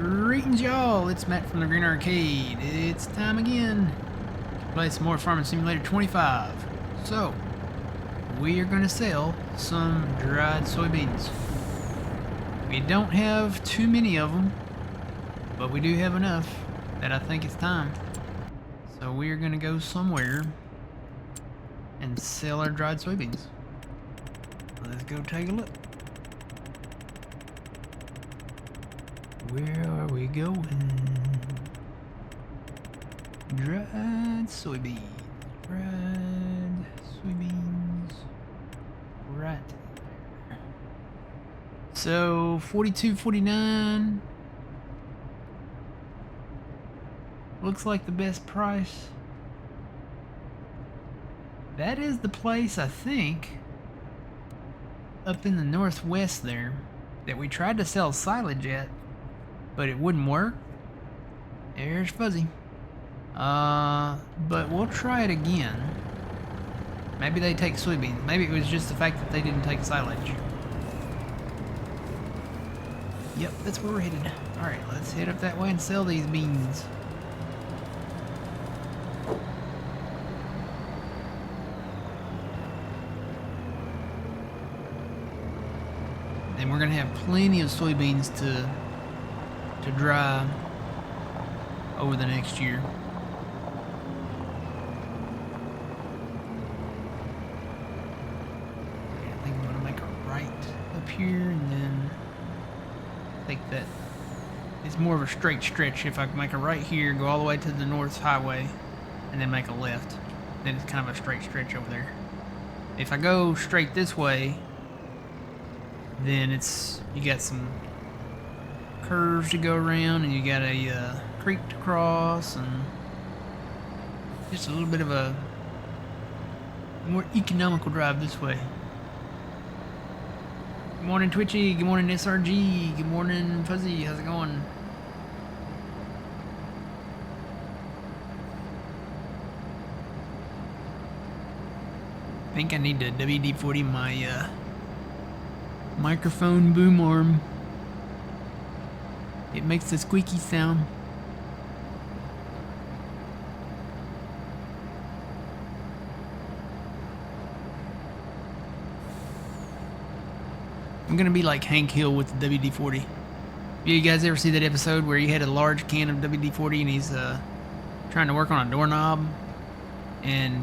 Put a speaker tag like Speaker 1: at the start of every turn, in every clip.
Speaker 1: Greetings, y'all. It's Matt from the Green Arcade. It's time again to play some more Farming Simulator 25. So, we are going to sell some dried soybeans. We don't have too many of them, but we do have enough that I think it's time. So we are going to go somewhere and sell our dried soybeans. Let's go take a look. Where are we going? Dried soybeans. Dried soybeans. Right there. So, $42.49. Looks like the best price. That is the place, I think, up in the northwest there, that we tried to sell silage at, but it wouldn't work. There's Fuzzy. But we'll try it again. Maybe they take soybeans. Maybe it was just the fact that they didn't take silage. Yep, that's where we're headed. Alright, let's head up that way and sell these beans. And we're gonna have plenty of soybeans to dry over the next year. I think I'm gonna make a right up here, and then I think that it's more of a straight stretch. If I make a right here, go all the way to the North Highway, and then make a left, then it's kind of a straight stretch over there. If I go straight this way, then you got some curves to go around, and you got a creek to cross, and just a little bit of a more economical drive this way. Good morning, Twitchy. Good morning, SRG. Good morning, Fuzzy. How's it going? I think I need to WD-40 my microphone boom arm. It makes a squeaky sound. I'm gonna be like Hank Hill with the WD-40. You guys ever see that episode where he had a large can of WD-40 and he's trying to work on a doorknob, and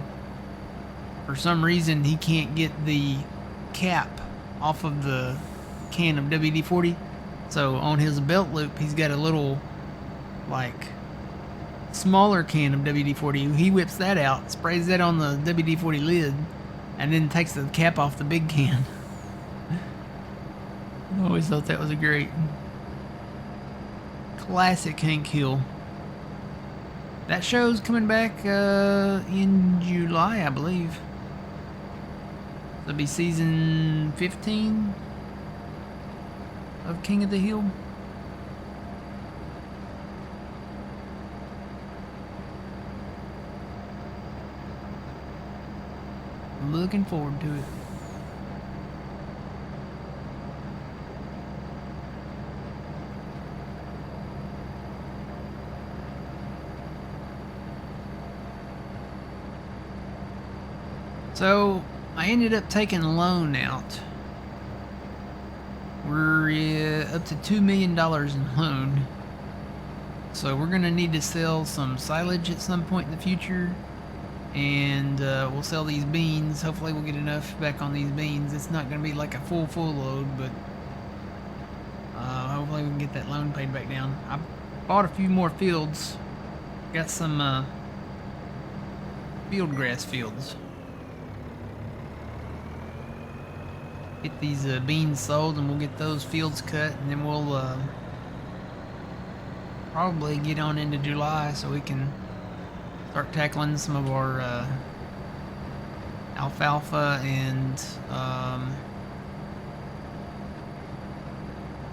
Speaker 1: for some reason he can't get the cap off of the can of WD-40? So on his belt loop, he's got a little, like, smaller can of WD-40. He whips that out, sprays that on the WD-40 lid, and then takes the cap off the big can. I always thought that was a great classic Hank Hill. That show's coming back in July, I believe. It'll be season 15 of King of the Hill. Looking forward to it. So I ended up taking a loan out. We're up to $2 million in loan. So we're going to need to sell some silage at some point in the future. And we'll sell these beans. Hopefully we'll get enough back on these beans. It's not going to be like a full load, but hopefully we can get that loan paid back down. I bought a few more fields. Got some field grass fields. Get these beans sold, and we'll get those fields cut, and then we'll probably get on into July so we can start tackling some of our alfalfa and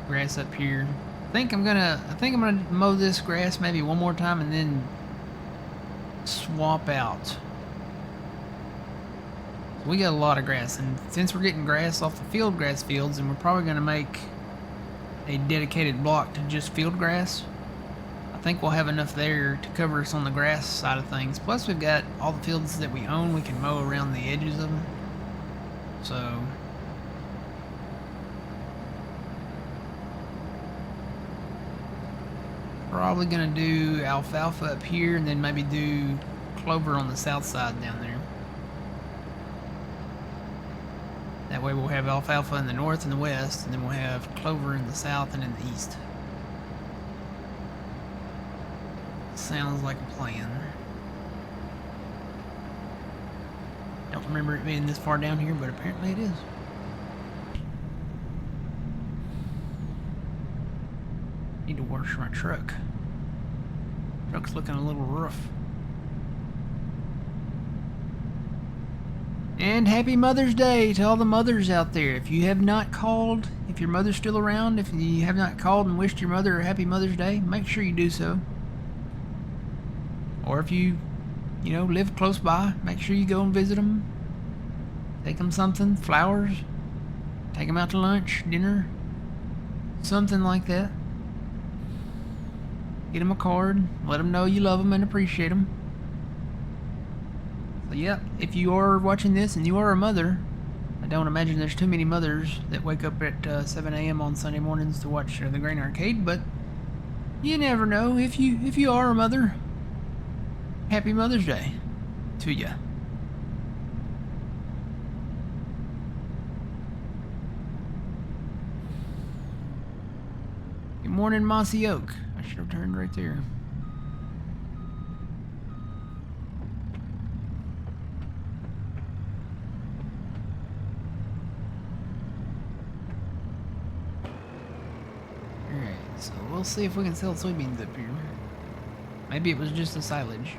Speaker 1: grass up here. I think I'm gonna mow this grass maybe one more time and then swap out. We got a lot of grass, and since we're getting grass off the field grass fields, and we're probably going to make a dedicated block to just field grass. I think we'll have enough there to cover us on the grass side of things. Plus, we've got all the fields that we own. We can mow around the edges of them. So, probably gonna do alfalfa up here, and then maybe do clover on the south side down there. That way we'll have alfalfa in the north and the west, and then we'll have clover in the south and in the east. Sounds like a plan. Don't remember it being this far down here, but apparently it is. Need to wash my truck. Truck's looking a little rough. And happy Mother's Day to all the mothers out there. If you have not called, if your mother's still around, if you have not called and wished your mother a happy Mother's Day, make sure you do so. Or if you live close by, make sure you go and visit them. Take them something, flowers. Take them out to lunch, dinner, something like that. Get them a card. Let them know you love them and appreciate them. So yeah, if you are watching this and you are a mother, I don't imagine there's too many mothers that wake up at 7 a.m. on Sunday mornings to watch the Grain Arcade, but you never know. If you are a mother, happy Mother's Day to you. Good morning, Mossy Oak. I should have turned right there. Alright, so we'll see if we can sell soybeans up here. Maybe it was just the silage.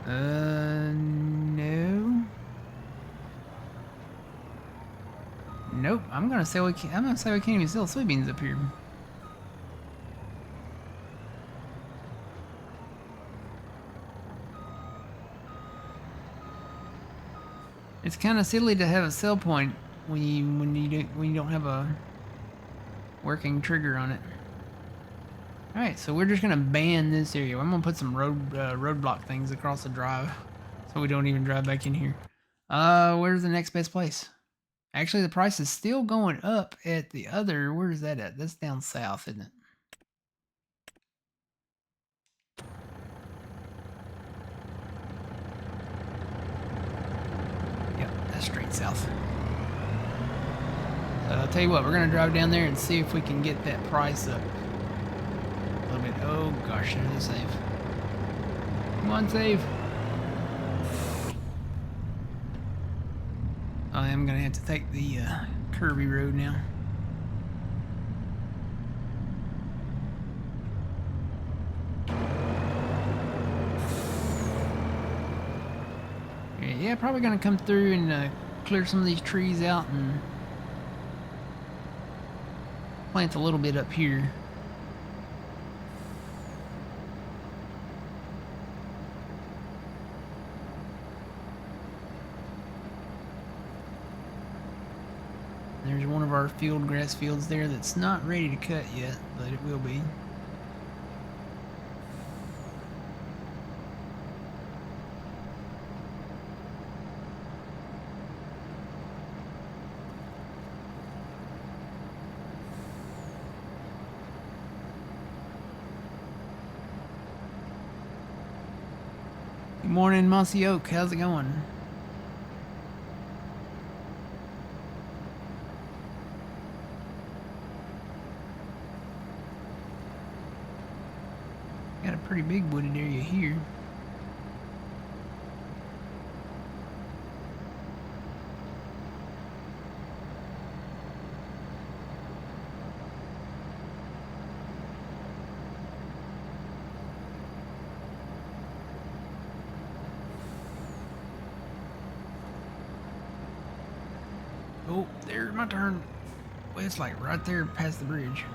Speaker 1: No. Nope. I'm gonna say we can't even sell soybeans up here. It's kind of silly to have a sell point when you don't have a working trigger on it. All right, so we're just gonna ban this area. I'm gonna put some roadblock things across the drive, so we don't even drive back in here. Where's the next best place? Actually, the price is still going up at the other. Where is that at? That's down south, isn't it? Yep, that's straight south. I'll tell you what, we're gonna drive down there and see if we can get that price up a little bit. Oh gosh, there's a save. Come on, save. I am gonna have to take the curvy road now. Yeah, probably gonna come through and clear some of these trees out and plant a little bit up here. There's one of our field grass fields there that's not ready to cut yet, but it will be. Good morning, Mossy Oak. How's it going? Got a pretty big wooded area here. Oh, there's my turn. Well, it's like right there past the bridge.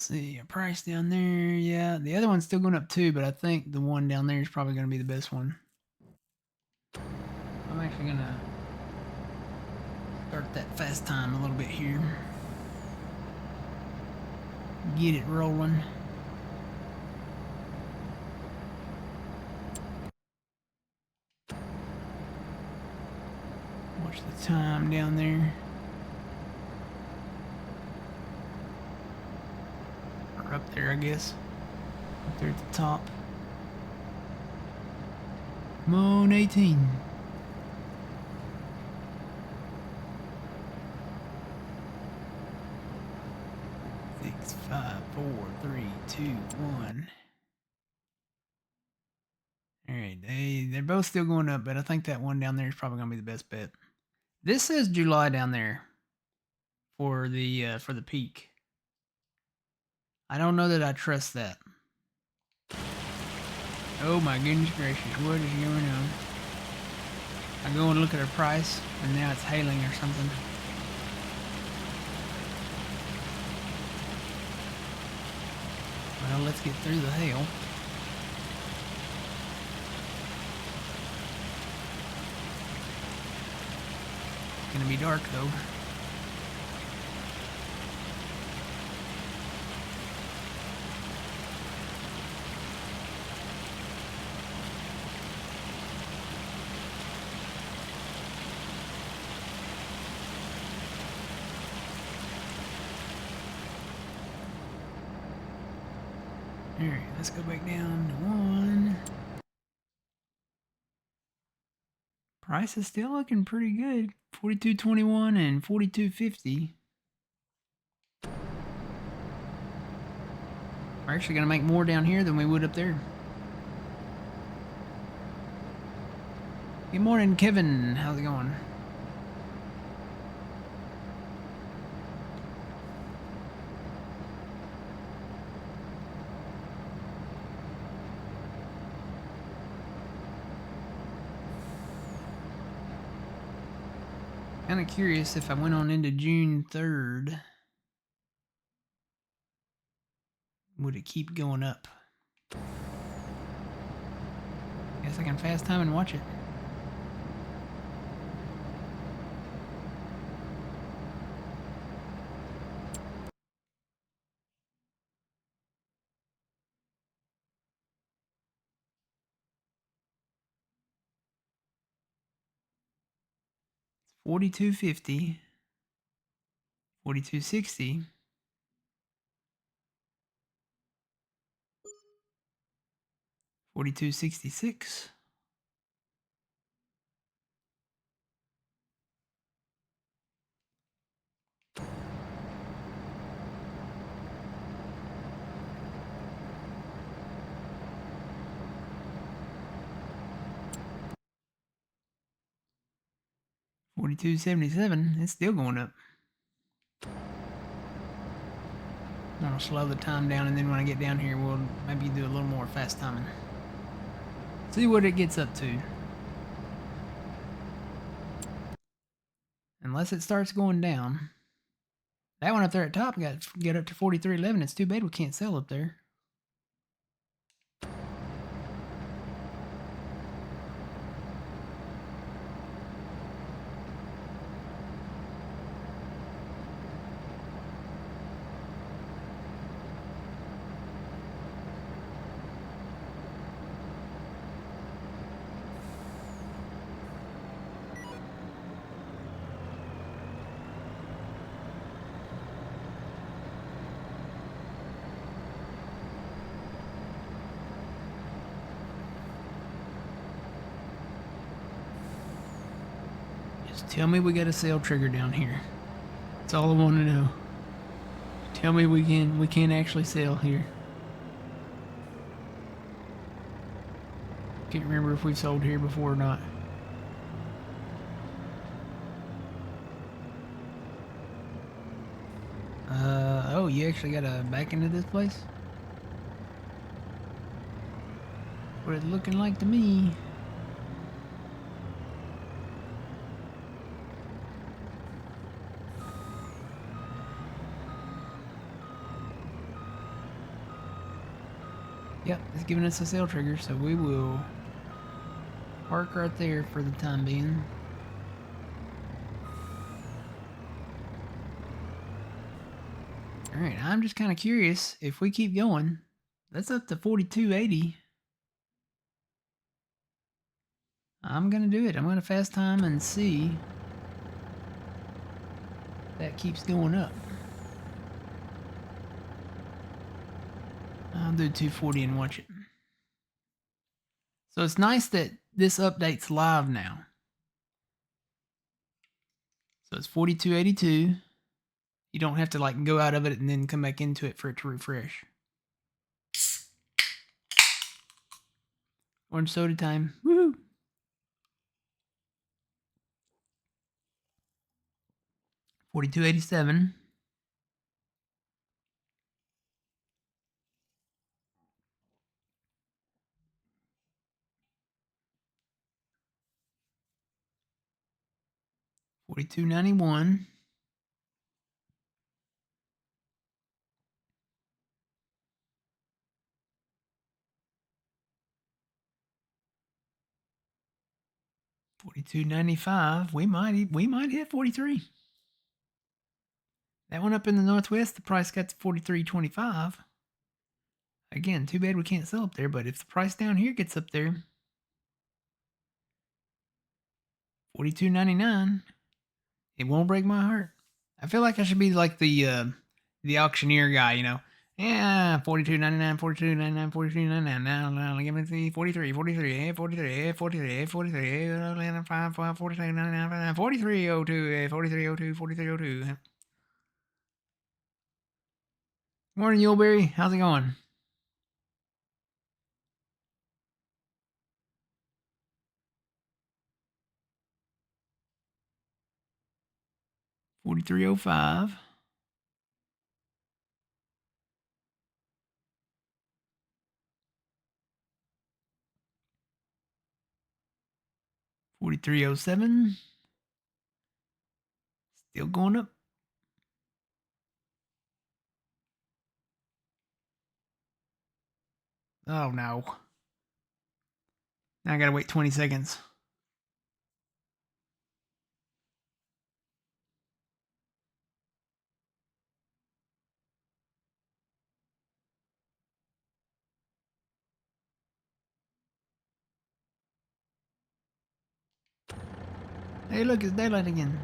Speaker 1: See a price down there. Yeah, the other one's still going up too, but I think the one down there is probably going to be the best one. I'm actually going to start that fast time a little bit here. Get it rolling. Watch the time down there. Or up there, I guess. Up there at the top. Come on, 18. 6, 5, 4, 3, 2, 1. Alright, they're both still going up, but I think that one down there is probably gonna be the best bet. This says July down there for the peak. I don't know that I trust that. Oh my goodness gracious, what is going on? I go and look at her price, and now it's hailing or something. Well, let's get through the hail. It's gonna be dark though. Alright, let's go back down to 1. Price is still looking pretty good. 42.21 and 42.50. We're actually going to make more down here than we would up there. Good morning, Kevin. How's it going? Kind of curious if I went on into June 3rd, would it keep going up? Guess I can fast time and watch it. $42.50, $42.60, $42.66, $42.77. It's still going up. I'll slow the time down, and then when I get down here, we'll maybe do a little more fast timing. See what it gets up to. Unless it starts going down. That one up there at top got get up to 43.11. It's too bad we can't sell up there. Tell me we got a sale trigger down here. That's all I want to know. Tell me we can actually sell here. Can't remember if we've sold here before or not. Oh, you actually got to back into this place? What it's looking like to me. Yep, it's giving us a sail trigger, so we will park right there for the time being. Alright, I'm just kind of curious, if we keep going, that's up to 4280. I'm going to do it. I'm going to fast time and see if that keeps going up. I'll do 240 and watch it. So it's nice that this update's live now. So it's 4282. You don't have to like go out of it and then come back into it for it to refresh. Orange soda time. Woohoo! 4287. 4291. 4295. We might hit 43. That one up in the northwest, the price got to 43.25. Again, too bad we can't sell up there, but if the price down here gets up there, 42.99, it won't break my heart. I feel like I should be like the auctioneer guy, you know. Yeah, 42.99, 42.99, 42.99. Now, give me the 43, 43, 43, 43, 43, 5, 42.99, 43.02, 43.02, 43.02. Morning, Yuleberry. How's it going? $43.05. 43.07. Still going up. Oh no. Now I gotta wait 20 seconds. Hey, look, it's daylight again.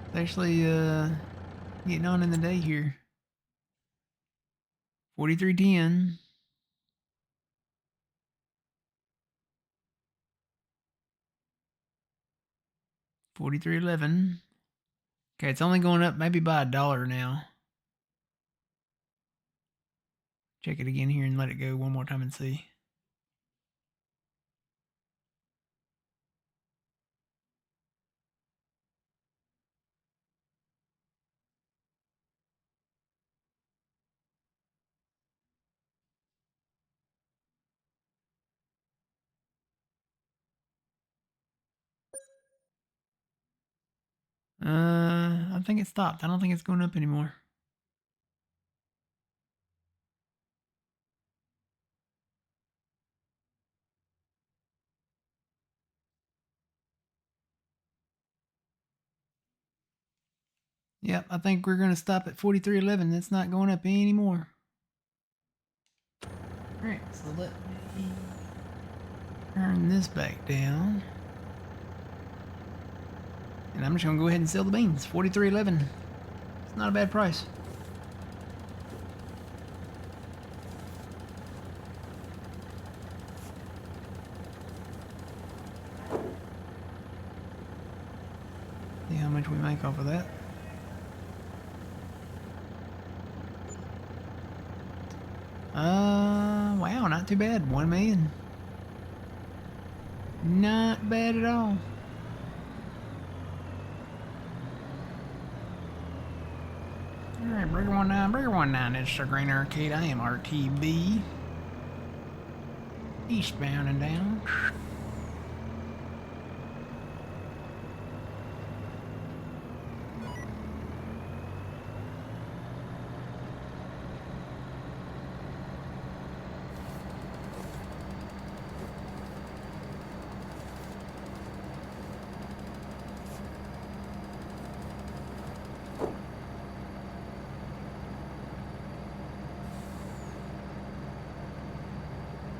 Speaker 1: It's actually getting on in the day here. 43.10. 43.11. Okay, it's only going up maybe by $1 now. Check it again here and let it go one more time and see. I think it stopped. I don't think it's going up anymore. Yep, I think we're going to stop at 43.11. It's not going up anymore. Alright, so let me turn this back down. And I'm just going to go ahead and sell the beans. 43.11. It's not a bad price. See how much we make off of that. Wow, not too bad. 1 million. Not bad at all. Alright, Burger19, it's the Green Arcade. I am RTB. Eastbound and down.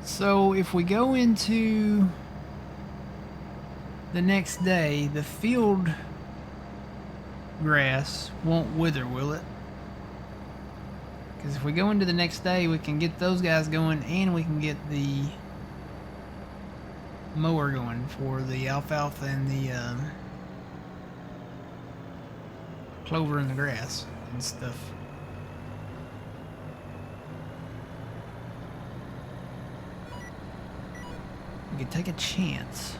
Speaker 1: So if we go into the next day, the field grass won't wither, will it? Because if we go into the next day, we can get those guys going and we can get the mower going for the alfalfa and the clover and the grass and stuff. We could take a chance.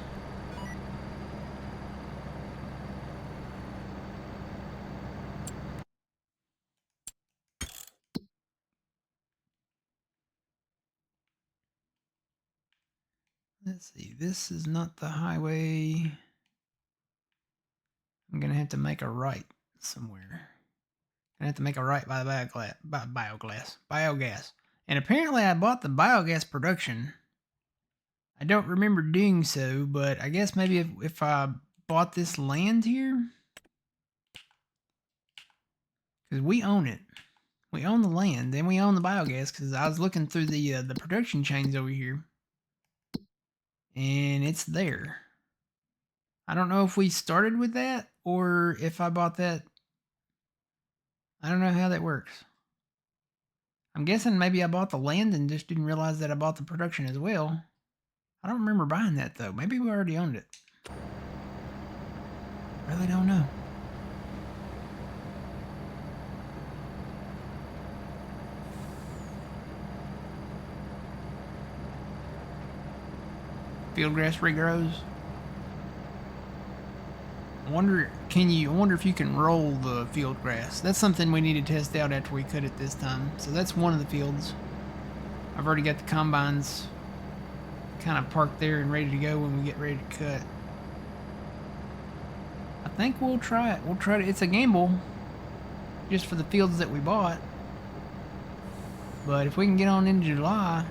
Speaker 1: Let's see, this is not the highway. I'm gonna have to make a right somewhere. I have to make a right by the biogas. And apparently I bought the biogas production. I don't remember doing so, but I guess maybe if I bought this land here, because we own it. We own the land, and we own the biogas, because I was looking through the production chains over here, and it's there. I don't know if we started with that, or if I bought that. I don't know how that works. I'm guessing maybe I bought the land and just didn't realize that I bought the production as well. I don't remember buying that, though. Maybe we already owned it. Really don't know. Field grass regrows. I wonder if you can roll the field grass. That's something we need to test out after we cut it this time. So that's one of the fields. I've already got the combines kind of parked there and ready to go when we get ready to cut. I think we'll try it. We'll try it. It's a gamble just for the fields that we bought. But if we can get on into July,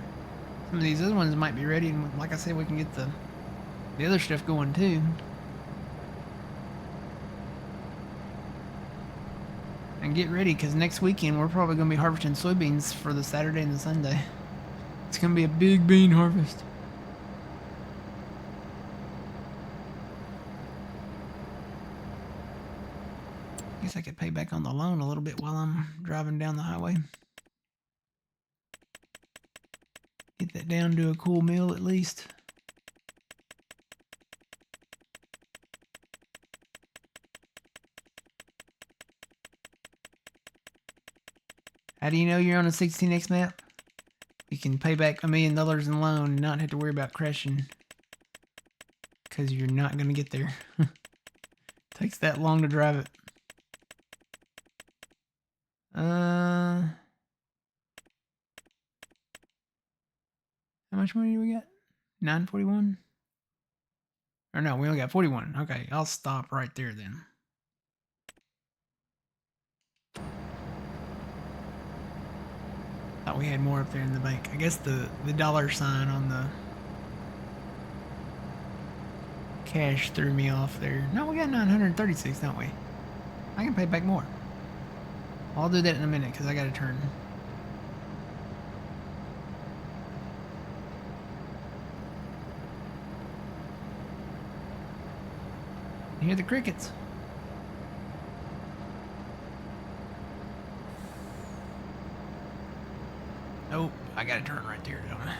Speaker 1: some of these other ones might be ready. And like I said, we can get the other stuff going too. And get ready, because next weekend we're probably going to be harvesting soybeans for the Saturday and the Sunday. It's going to be a big bean harvest. I guess I could pay back on the loan a little bit while I'm driving down the highway. Get that down to a cool meal at least. How do you know you're on a 16x map? You can pay back $1 million in loan and not have to worry about crashing. Because you're not going to get there. Takes that long to drive it. How much money do we got? 941? Or no, we only got 41. Okay, I'll stop right there then. Thought we had more up there in the bank. I guess the dollar sign on the cash threw me off there. No, we got 936, don't we? I can pay back more. I'll do that in a minute because I got to turn. You hear the crickets? Nope, I gotta turn right there, don't I?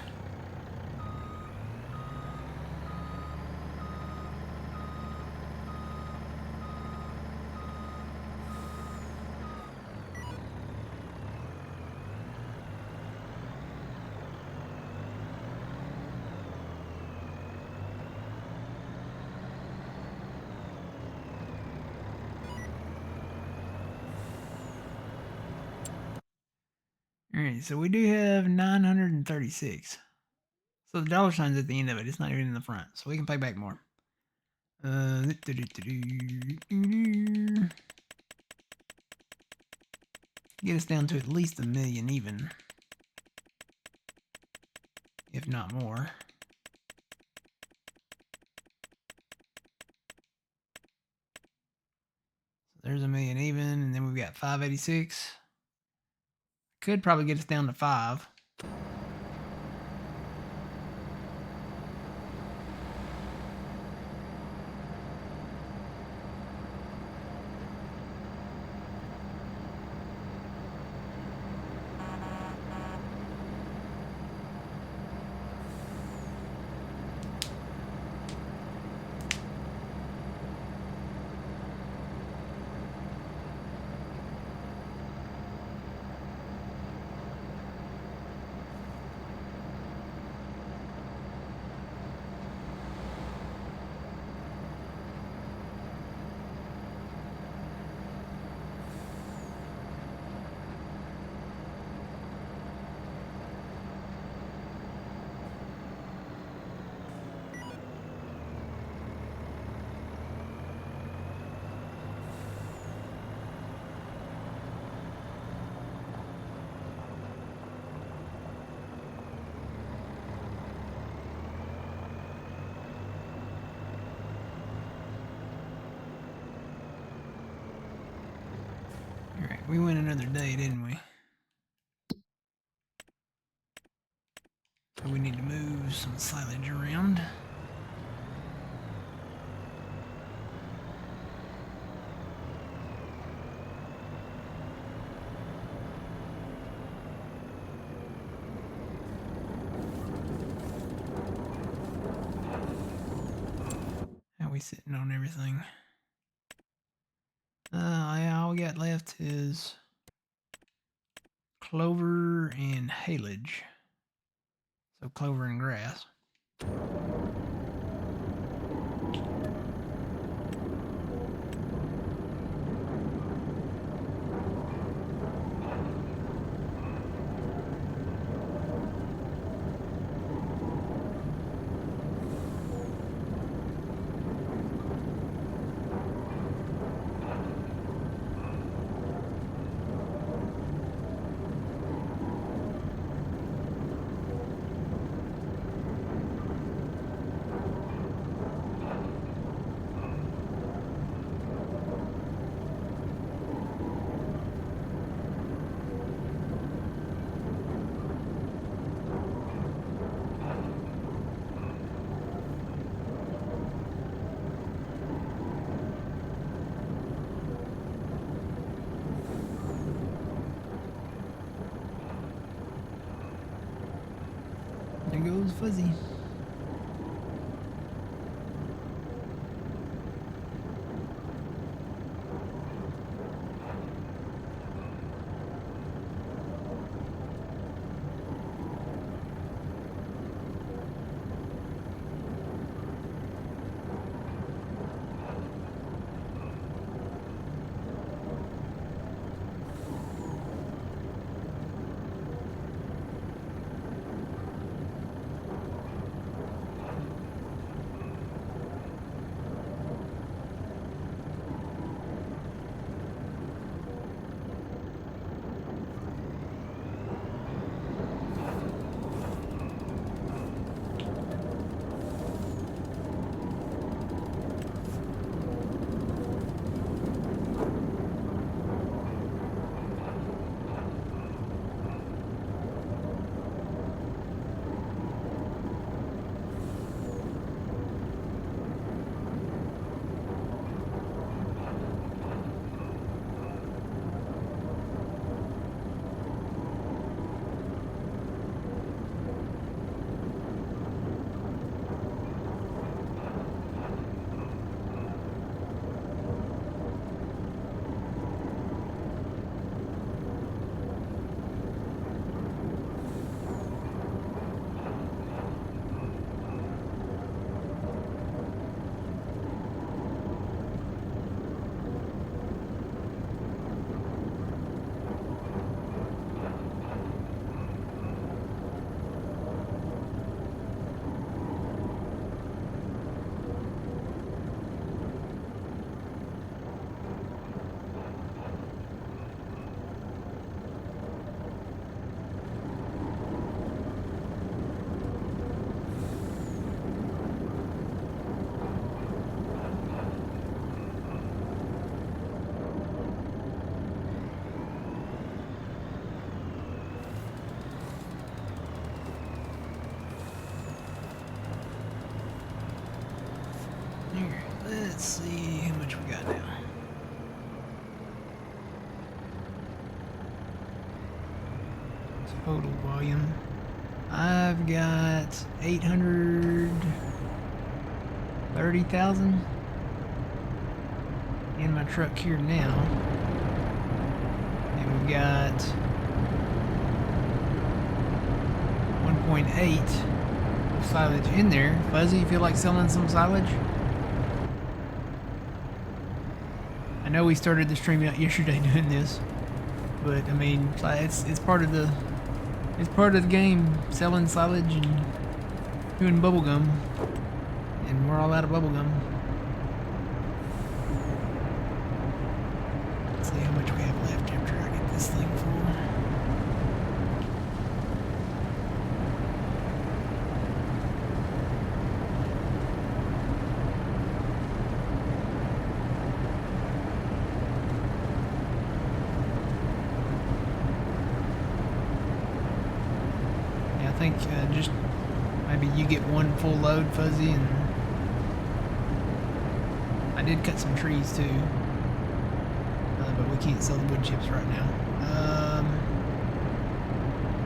Speaker 1: Alright, so we do have 936. So the dollar sign's at the end of it. It's not even in the front. So we can pay back more. Get us down to at least $1 million even. If not more. So there's $1 million even, and then we've got 586. Could probably get us down to 5. we went another day, didn't we? So we need to move some silage around. How we sitting on everything? Yeah, all we got left is clover and haylage. So clover and grass. There goes Fuzzy. Here, let's see how much we got now. Total volume. I've got 830,000 in my truck here now. And we've got 1.8 of silage in there. Fuzzy, you feel like selling some silage? I know we started the stream out yesterday doing this, but I mean, it's part of the game, selling silage and doing bubblegum, and we're all out of bubblegum. Let's see how much we have left after I get this thing full. maybe you get one full load, Fuzzy, and I did cut some trees too, but we can't sell the wood chips right now.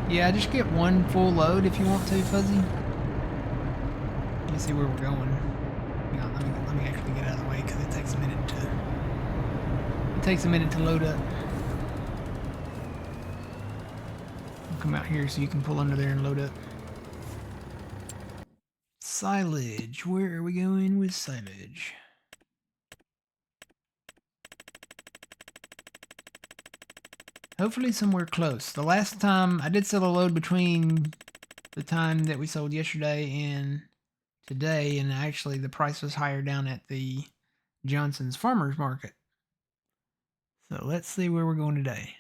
Speaker 1: Yeah, just get one full load if you want to, Fuzzy. Let me see where we're going. Hang on, let me actually get out of the way because it takes a minute to load up. I'll come out here so you can pull under there and load up. Silage. Where are we going with silage? Hopefully somewhere close. The last time I did sell a load between the time that we sold yesterday and today, and actually the price was higher down at the Johnson's Farmers Market. So let's see where we're going today.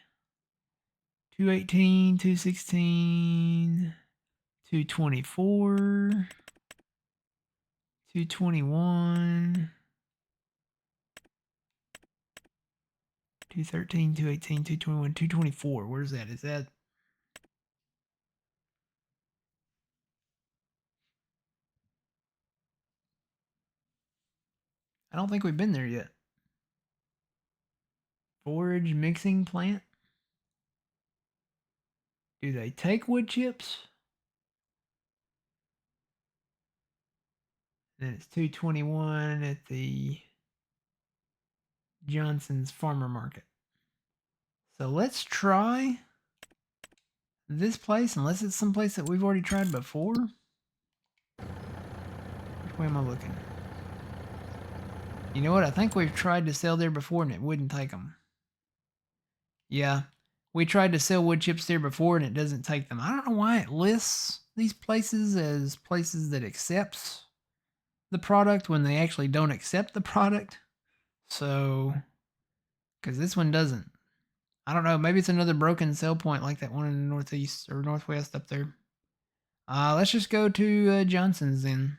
Speaker 1: 218, 216, 224, 221, 213, 218, 221, 224. Where's that? Is that? I don't think we've been there yet. Forage mixing plant. Do they take wood chips? Then it's 221 at the Johnson's Farmer Market. So let's try this place, unless it's someplace that we've already tried before. Which way am I looking? You know what? I think we've tried to sell there before and it wouldn't take them. Yeah, we tried to sell wood chips there before and it doesn't take them. I don't know why it lists these places as places that accepts the product when they actually don't accept the product. So, because this one doesn't. I don't know. Maybe it's another broken sell point like that one in the northeast or northwest up there. Let's just go to Johnson's then.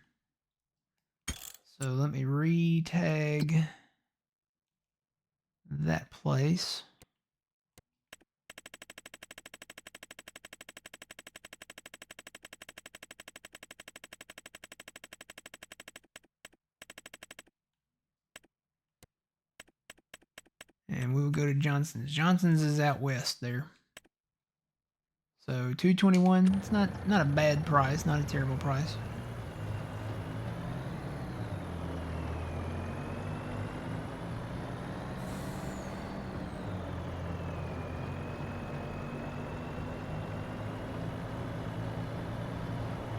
Speaker 1: So let me re-tag that place. And we will go to Johnson's. Johnson's is out west there. So 221. It's not a bad price, not a terrible price.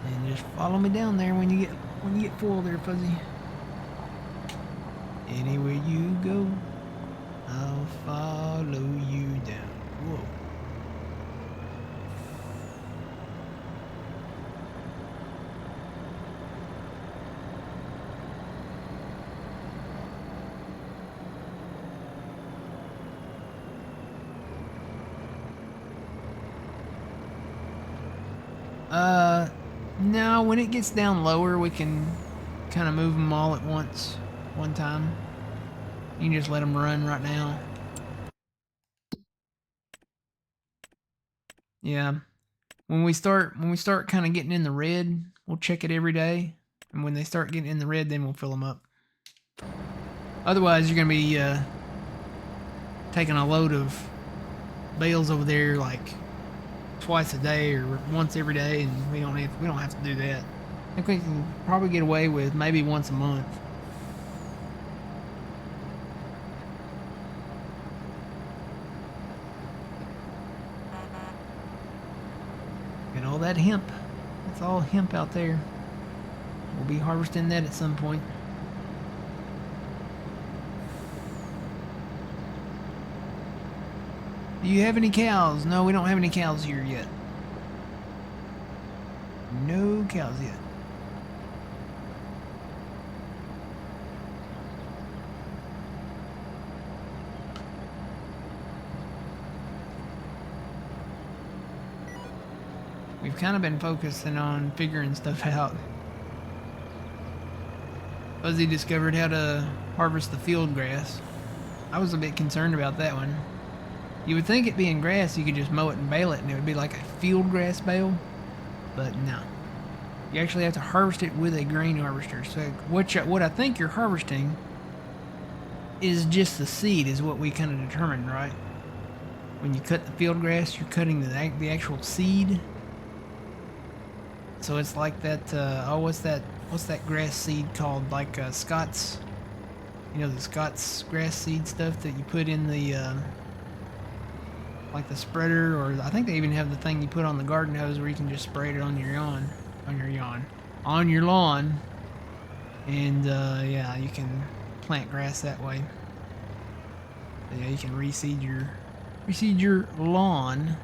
Speaker 1: And just follow me down there when you get full there, Fuzzy. Anywhere you go, I'll follow you down. Whoa. No, when it gets down lower, we can kind of move them all at once, one time. You can just let them run right now. Yeah. When we start kind of getting in the red, we'll check it every day. And when they start getting in the red, then we'll fill them up. Otherwise, you're going to be taking a load of bales over there like twice a day or once every day, and we don't have to do that. I think we can probably get away with maybe once a month. And all that hemp, it's all hemp out there. We'll be harvesting that at some point. Do you have any cows? No, we don't have any cows here yet. No cows yet. We've kind of been focusing on figuring stuff out. Fuzzy discovered how to harvest the field grass. I was a bit concerned about that one. You would think it being grass, you could just mow it and bale it, and it would be like a field grass bale, but no. You actually have to harvest it with a grain harvester. So what I think you're harvesting is just the seed, is what we kind of determined, right? When you cut the field grass, you're cutting the actual seed. So it's like that. What's that grass seed called? Like Scott's. You know, the Scott's grass seed stuff that you put in the like the spreader, or I think they even have the thing you put on the garden hose where you can just spray it on your lawn, and yeah, you can plant grass that way. So, yeah, you can reseed your lawn.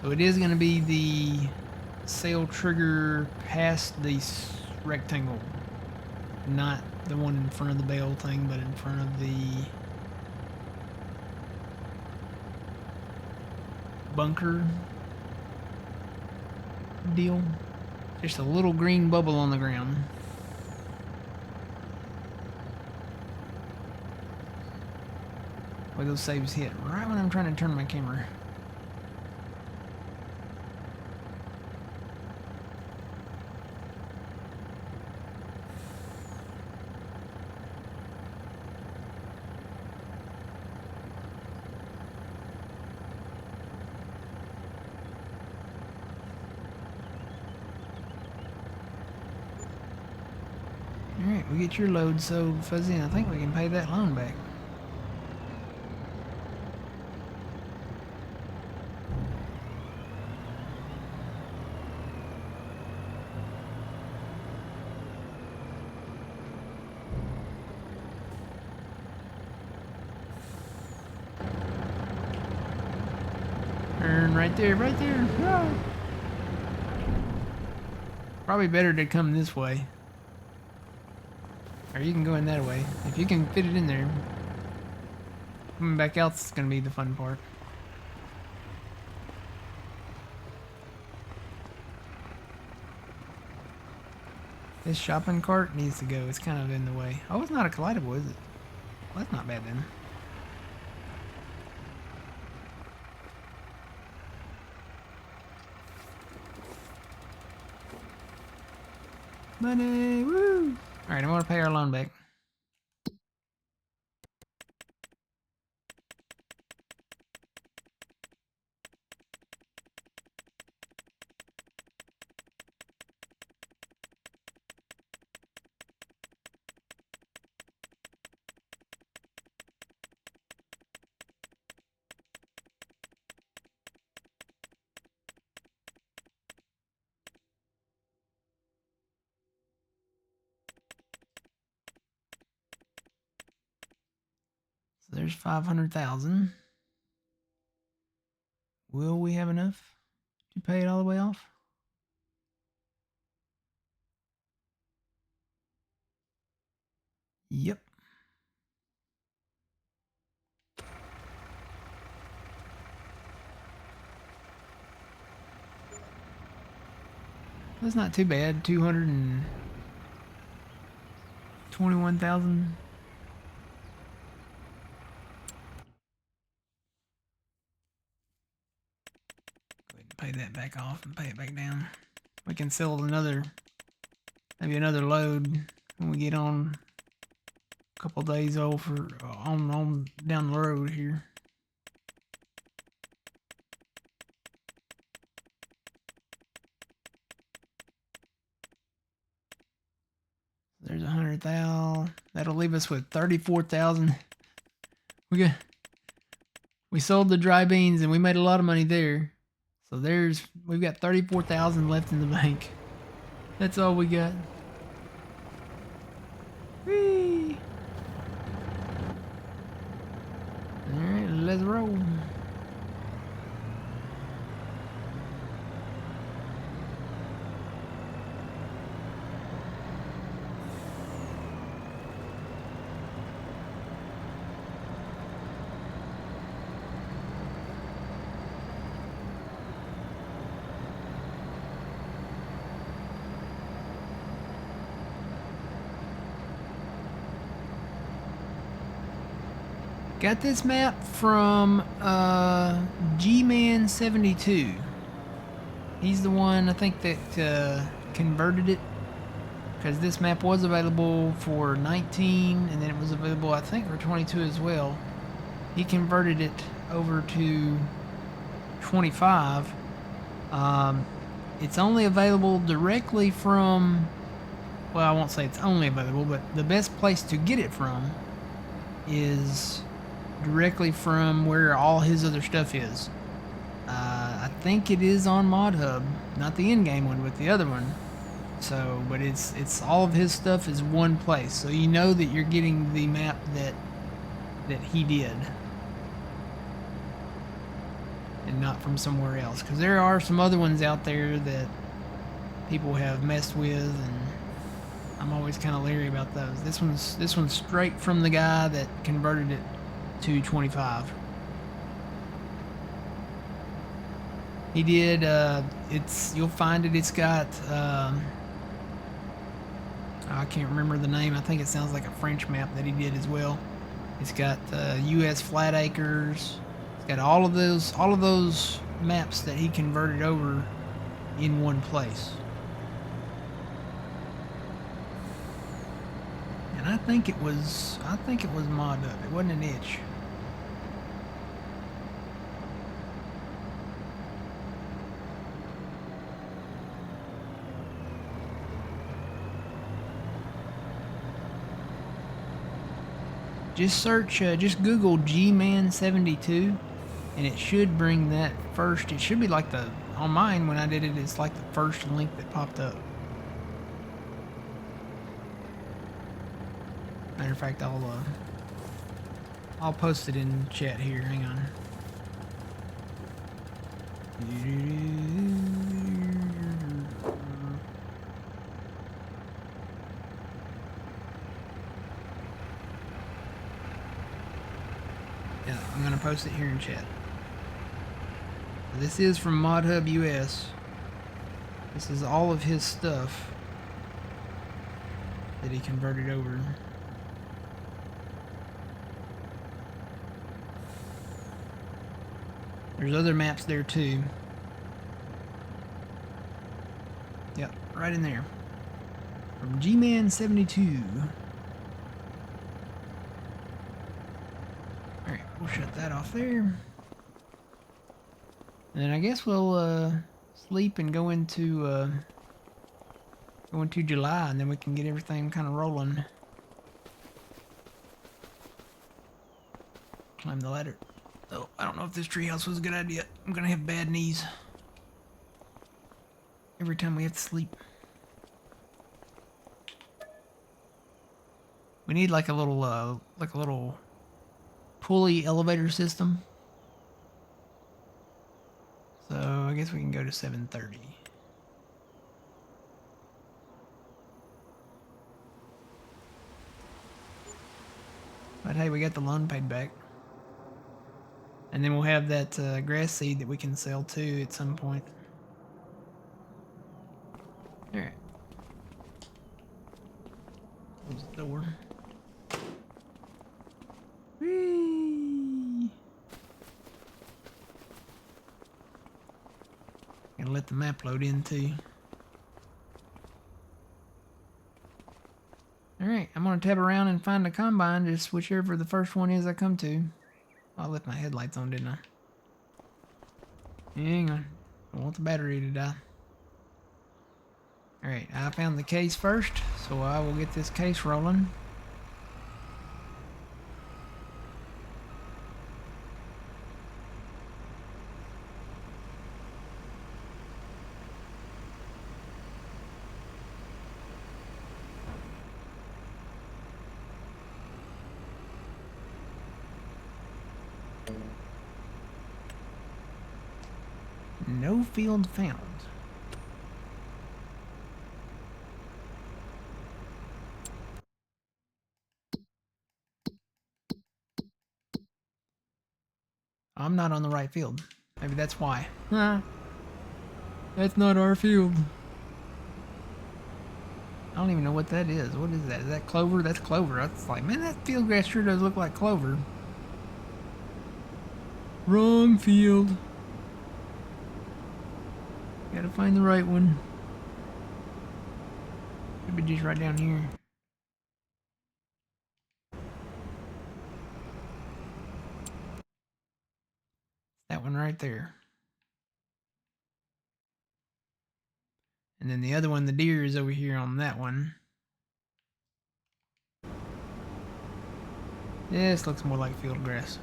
Speaker 1: So it is going to be the sail trigger past the rectangle, not the one in front of the bale thing, but in front of the bunker deal. Just a little green bubble on the ground. Boy, those saves hit right when I'm trying to turn my camera. Alright, we get your load sold, Fuzzy, and I think we can pay that loan back. Turn right there, right there. Ah. Probably better to come this way. Or you can go in that way. If you can fit it in there. Coming back out's gonna be the fun part. This shopping cart needs to go. It's kind of in the way. Oh, it's not a collidable, is it? Well, that's not bad then. Money, woo! Alright, I'm gonna pay our loan back. So there's 500,000. Will we have enough to pay it all the way off? Yep. That's not too bad. 221,000. Go ahead and pay that back off and pay it back down. We can sell maybe another load when we get on a couple days over on down the road here. There's 100,000. That'll leave us with 34,000. We sold the dry beans and we made a lot of money there. So we've got 34,000 left in the bank. That's all we got. Whee! All right, let's roll. Got this map from G-Man72. He's the one, I think, that converted it. Because this map was available for 19, and then it was available, I think, for 22 as well. He converted it over to 25. It's only available directly from, well, I won't say it's only available, but the best place to get it from is directly from where all his other stuff is. I think it is on ModHub, not the in-game one, but the other one. So, but it's all of his stuff is one place, so you know that you're getting the map that he did, and not from somewhere else. Because there are some other ones out there that people have messed with, and I'm always kind of leery about those. This one's straight from the guy that converted it to 25. He did. You'll find it. It's got. I can't remember the name. I think it sounds like a French map that he did as well. It's got U.S. flat acres. It's got all of those maps that he converted over in one place. And I think it was mod up. It wasn't an itch. Just search, just Google G-Man72, and it should bring that first. It should be like on mine when I did it, it's like the first link that popped up. Matter of fact, I'll post it in chat here. Hang on. Yeah, I'm gonna post it here in chat. This is from ModHub US. This is all of his stuff that he converted over. There's other maps there too. Yep, right in there. From G-Man72. Alright, we'll shut that off there. And then I guess we'll sleep and go into July, and then we can get everything kind of rolling. Climb the ladder. Oh, I don't know if this treehouse was a good idea. I'm gonna have bad knees every time we have to sleep. We need like a little pulley elevator system. So I guess we can go to 7:30. But hey, we got the loan paid back. And then we'll have that grass seed that we can sell too at some point. Alright. Close the door. Whee! Gotta let the map load in too. Alright, I'm gonna tab around and find a combine, just whichever the first one is I come to. I left my headlights on, didn't I? Hang on. I want the battery to die. Alright, I found the case first, so I will get this case rolling. No field found. I'm not on the right field. Maybe that's why. Huh. That's not our field. I don't even know what that is. What is that? Is that clover? That's clover. That's like, man, that field grass sure does look like clover. Wrong field. Gotta find the right one. Could be just right down here. That one right there. And then the other one, the deer, is over here on that one. This looks more like field grass.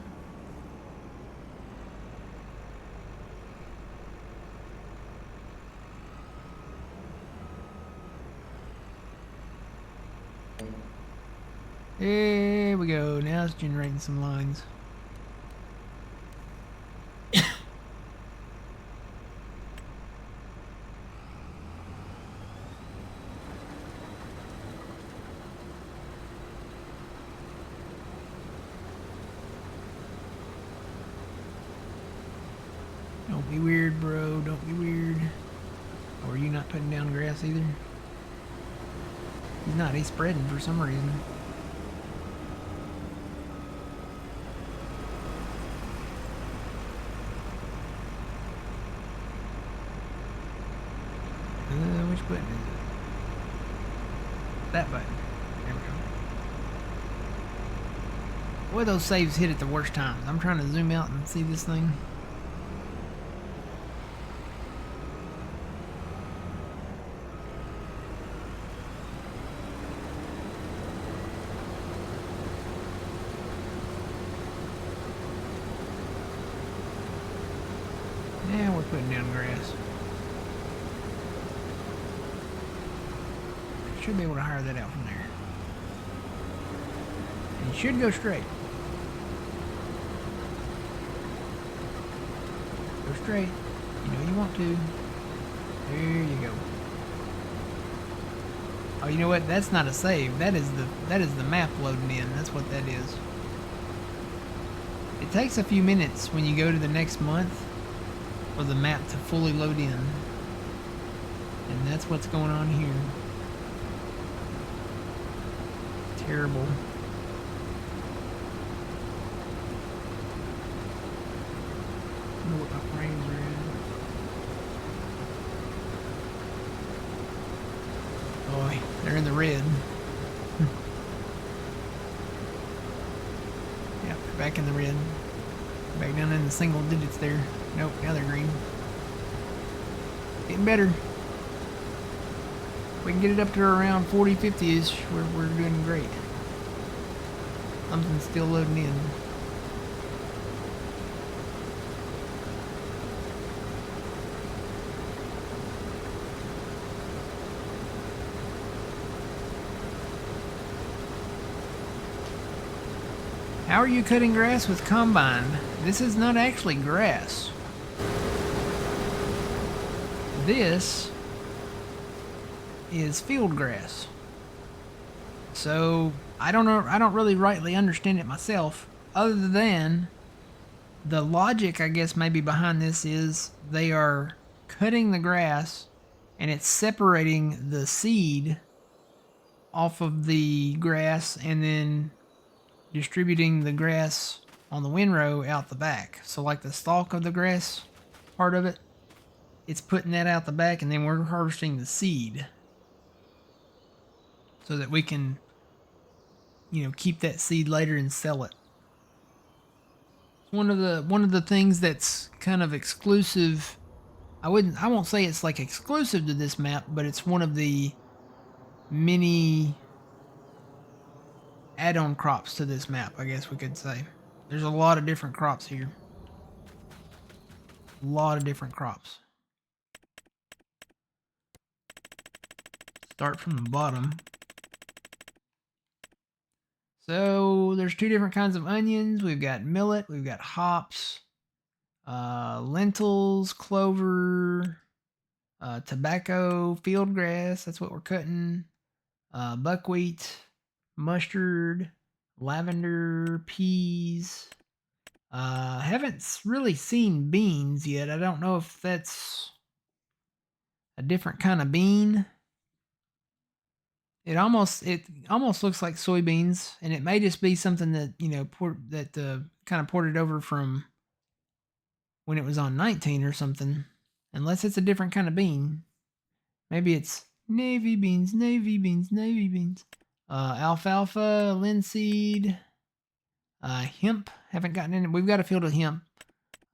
Speaker 1: There we go. Now it's generating some lines. Don't be weird, bro. Don't be weird. Or are you not putting down grass either? He's not. He's spreading for some reason. Which button is it? That button. There we go. Boy, those saves hit at the worst times. I'm trying to zoom out and see this thing. Yeah, we're putting down grass. Should be able to hire that out from there. And you should go straight. Go straight. You know you want to. There you go. Oh, you know what? That's not a save. That is the map loading in. That's what that is. It takes a few minutes when you go to the next month for the map to fully load in. And that's what's going on here. Terrible. I wonder what my frames are in. Boy, they're in the red. Yep, they're back in the red. Back down in the single digits there. Nope, now they're green. Getting better. We can get it up to around 40, 50-ish. We're doing great. Something's still loading in. How are you cutting grass with combine? This is not actually grass. This is field grass. So I don't know, I don't really rightly understand it myself, other than the logic I guess maybe behind this is they are cutting the grass and it's separating the seed off of the grass and then distributing the grass on the windrow out the back. So like the stalk of the grass part of it, it's putting that out the back, and then we're harvesting the seed so that we can, you know, keep that seed later and sell it. It's one of the things that's kind of exclusive. I won't say it's like exclusive to this map, but it's one of the many add-on crops to this map, I guess we could say. There's a lot of different crops here. A lot of different crops. Start from the bottom. So there's two different kinds of onions. We've got millet, we've got hops, lentils, clover, tobacco, field grass. That's what we're cutting. Buckwheat, mustard, lavender, peas. Haven't really seen beans yet. I don't know if that's a different kind of bean. It almost looks like soybeans, and it may just be something that, you know, kind of ported over from when it was on 19 or something. Unless it's a different kind of bean. Maybe it's navy beans, navy beans, navy beans. Alfalfa, linseed, hemp. Haven't gotten in it. We've got a field of hemp.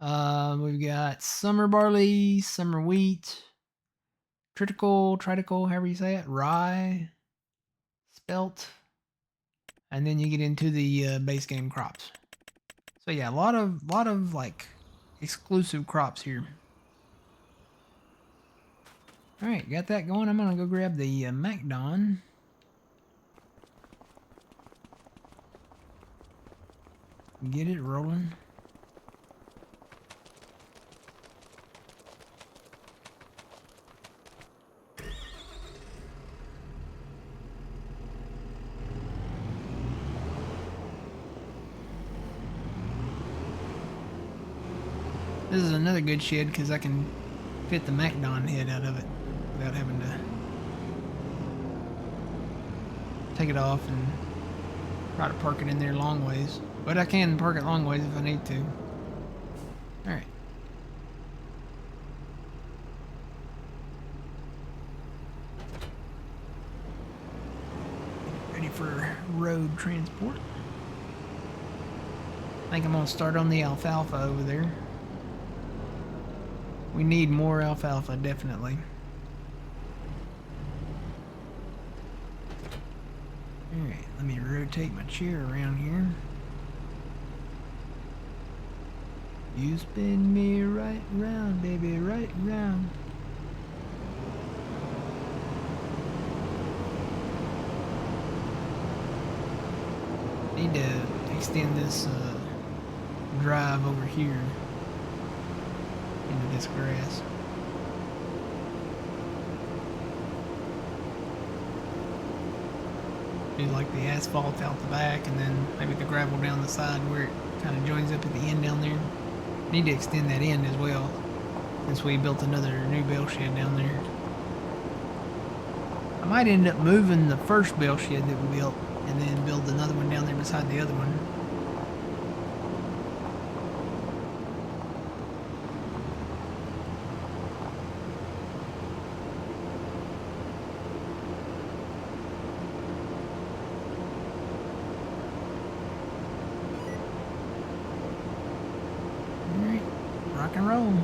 Speaker 1: We've got summer barley, summer wheat, triticale, however you say it, rye, spelt, and then you get into the base game crops. So yeah, a lot of like exclusive crops here. All right, got that going. I'm gonna go grab the MacDon. Get it rolling. This is another good shed because I can fit the MacDon head out of it without having to take it off and try to park it in there long ways. But I can park it long ways if I need to. Alright. Ready for road transport. I think I'm going to start on the alfalfa over there. We need more alfalfa, definitely. Alright, let me rotate my chair around here. You spin me right round, baby, right round. Need to extend this drive over here into this grass. Do like the asphalt out the back and then maybe the gravel down the side where it kind of joins up at the end down there. Need to extend that end as well since we built another new bale shed down there. I might end up moving the first bale shed that we built and then build another one down there beside the other one. Rock and roll.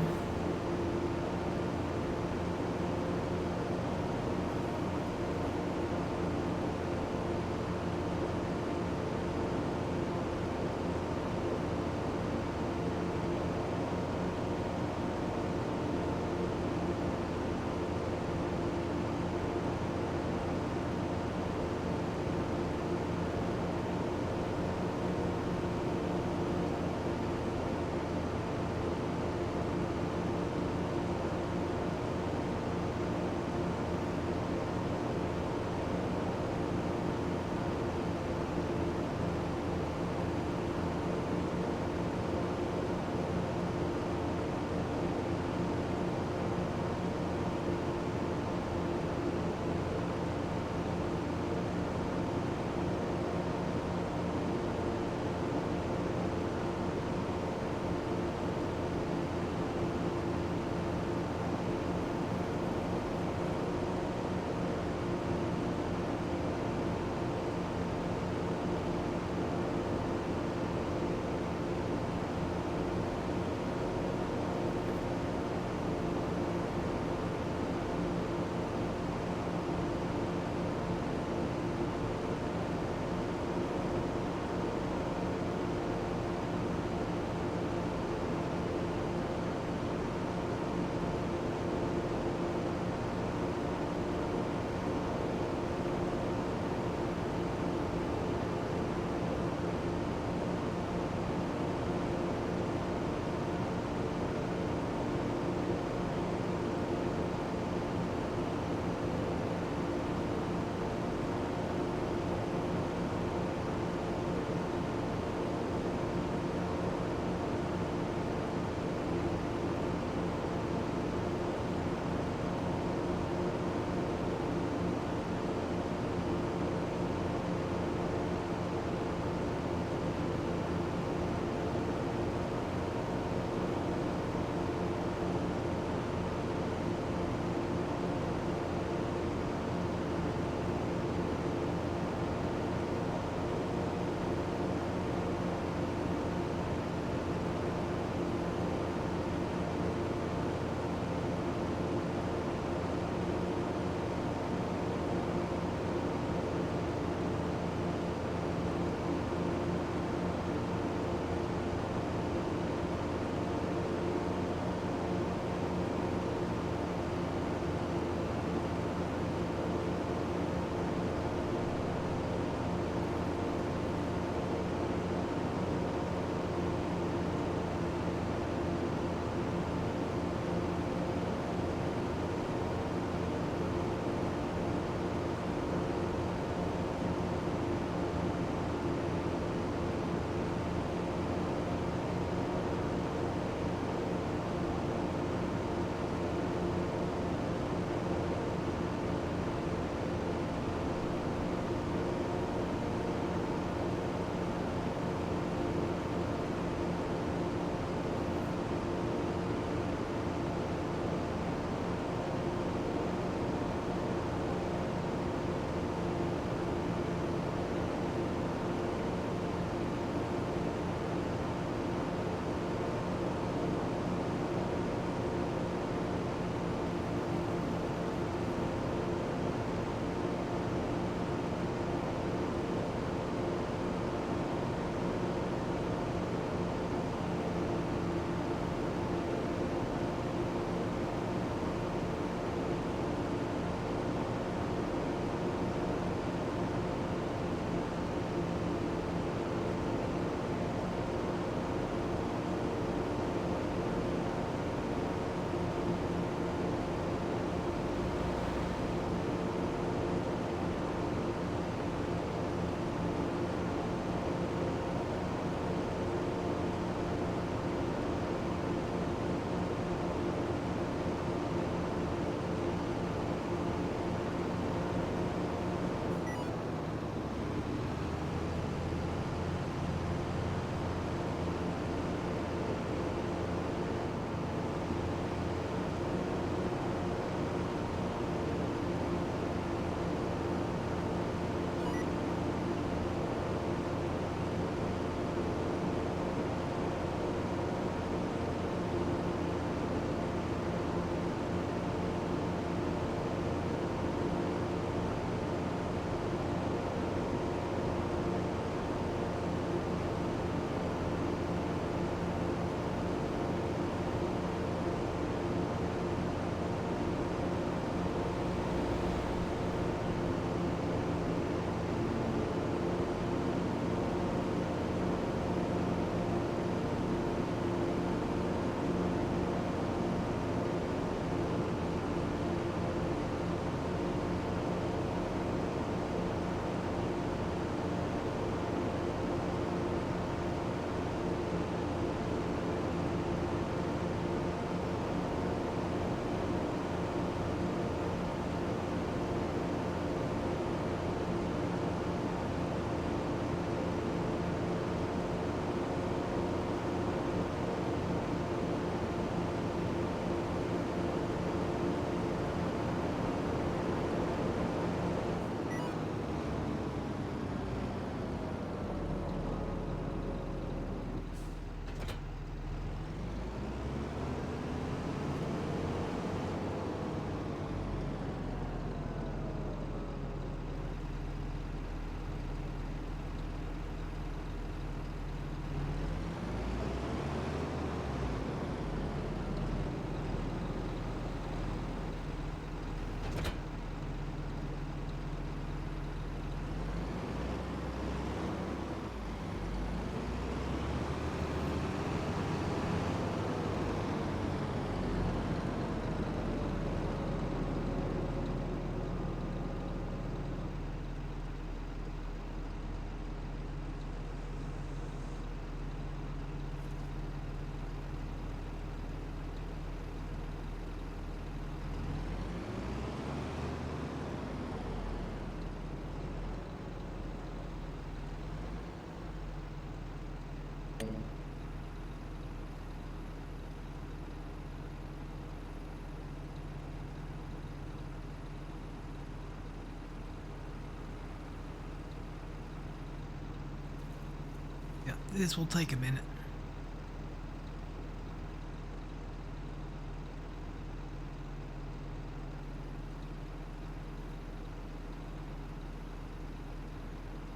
Speaker 1: This will take a minute.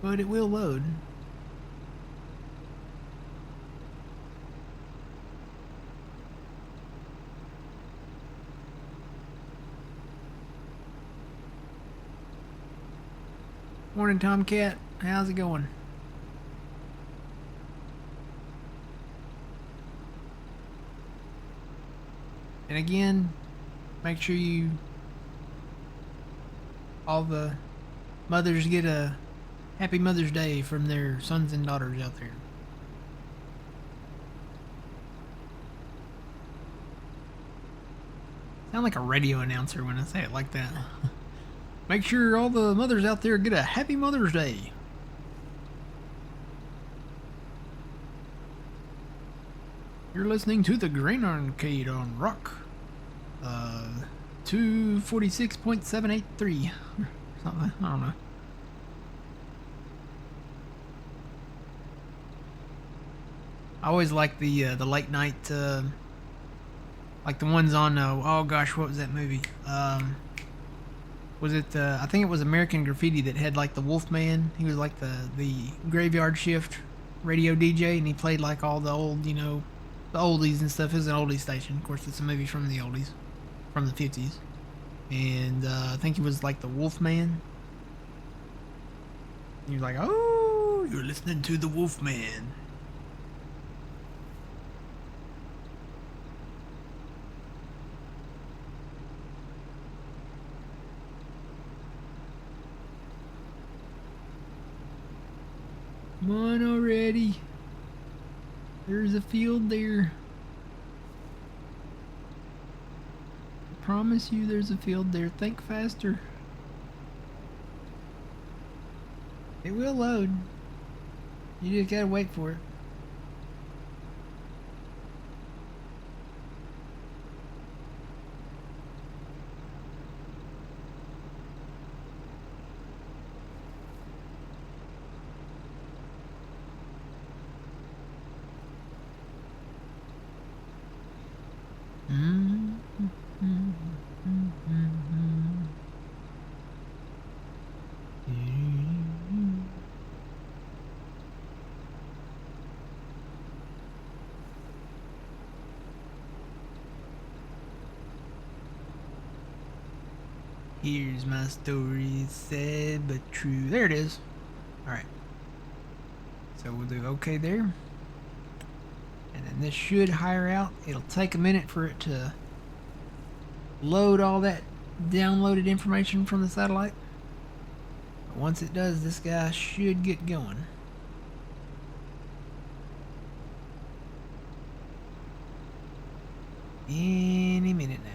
Speaker 1: But it will load. Morning, Tomcat. How's it going? And again, make sure all the mothers get a happy Mother's Day from their sons and daughters out there. Sound like a radio announcer when I say it like that. Make sure all the mothers out there get a happy Mother's Day. You're listening to the Grain Arcade on Rock 246.783 or something. I don't know. I always like the late night, like the ones on. Oh gosh, what was that movie? Was it? I think it was American Graffiti that had like the Wolfman. He was like the graveyard shift radio DJ, and he played like all the old, the oldies and stuff. It was an oldie station. Of course, it's a movie from the oldies, from the 50s. And I think he was like the Wolfman. You're like, oh, you're listening to the Wolfman. Come on already. There's a field there. I promise you there's a field there. Think faster. It will load. You just gotta wait for it. Here's my story, sad but true. There it is. Alright. So we'll do OK there. And then this should hire out. It'll take a minute for it to load all that downloaded information from the satellite. But once it does, this guy should get going. Any minute now.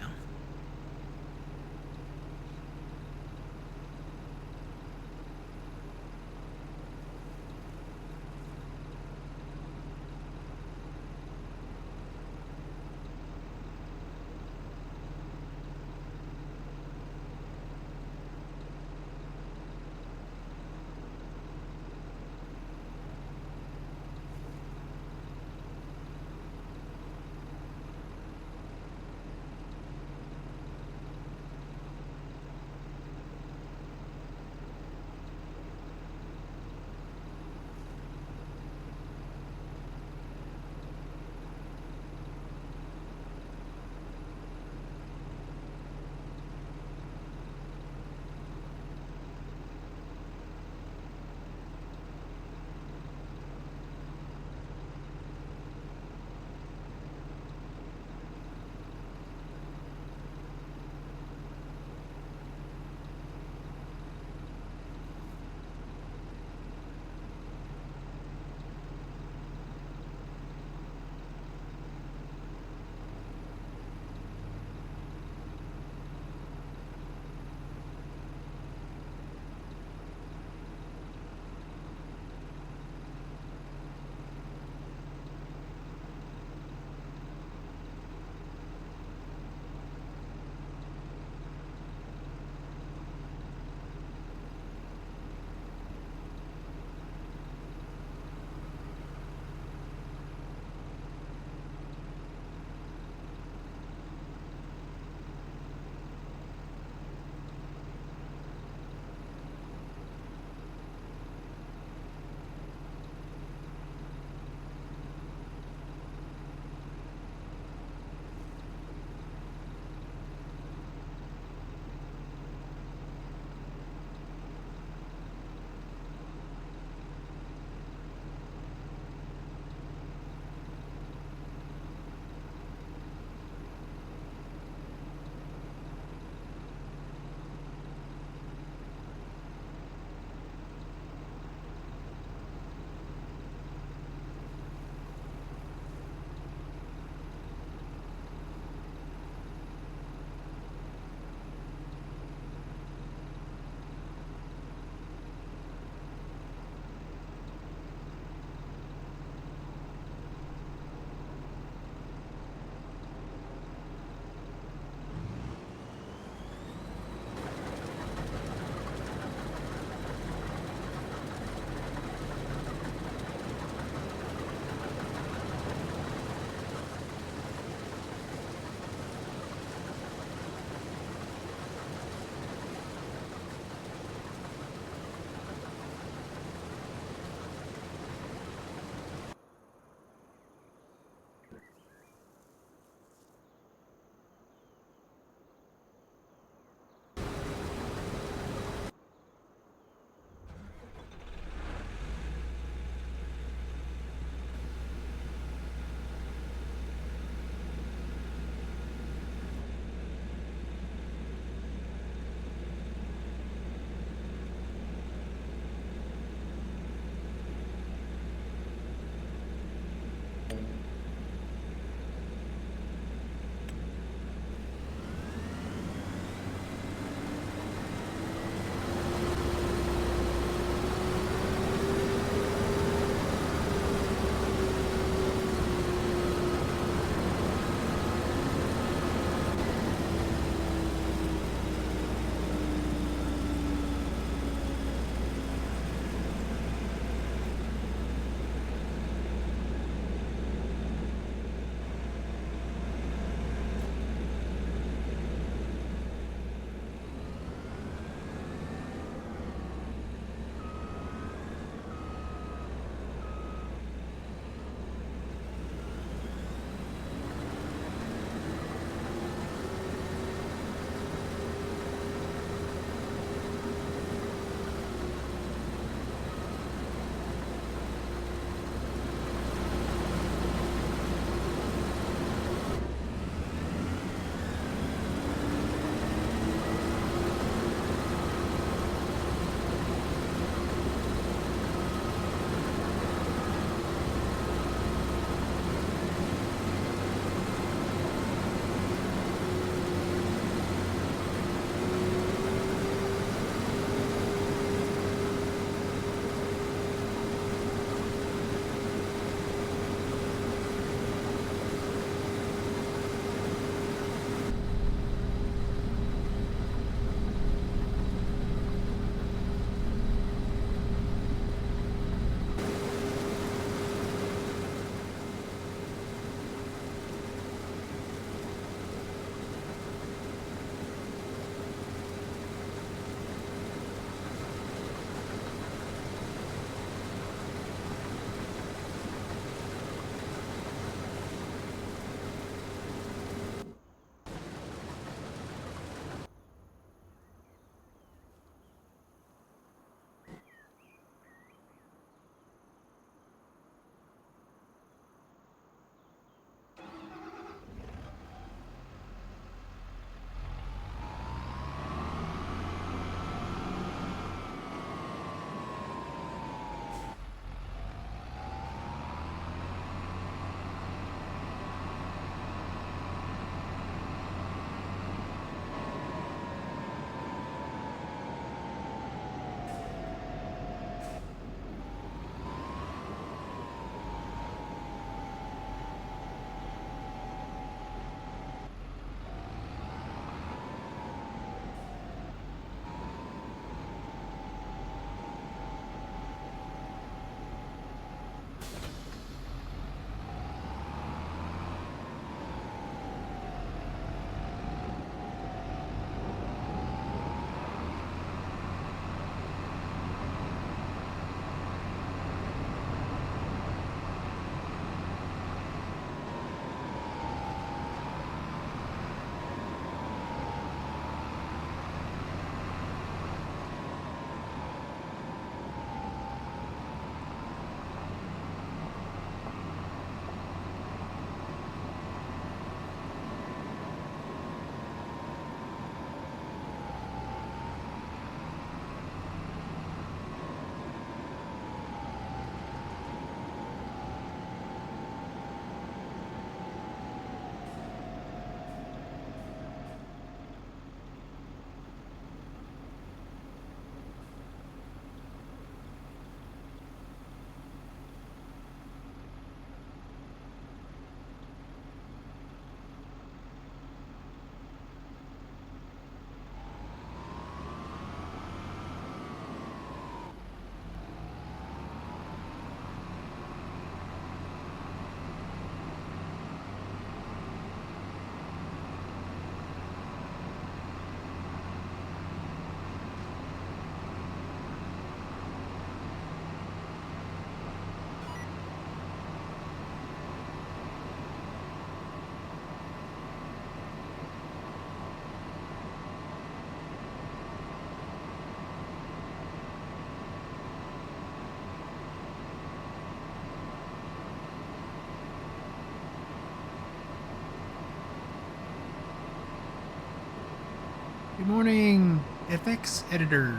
Speaker 1: morning, FX editor.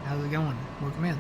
Speaker 1: How's it going? Welcome in.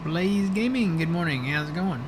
Speaker 1: Blaze Gaming, good morning. How's it going?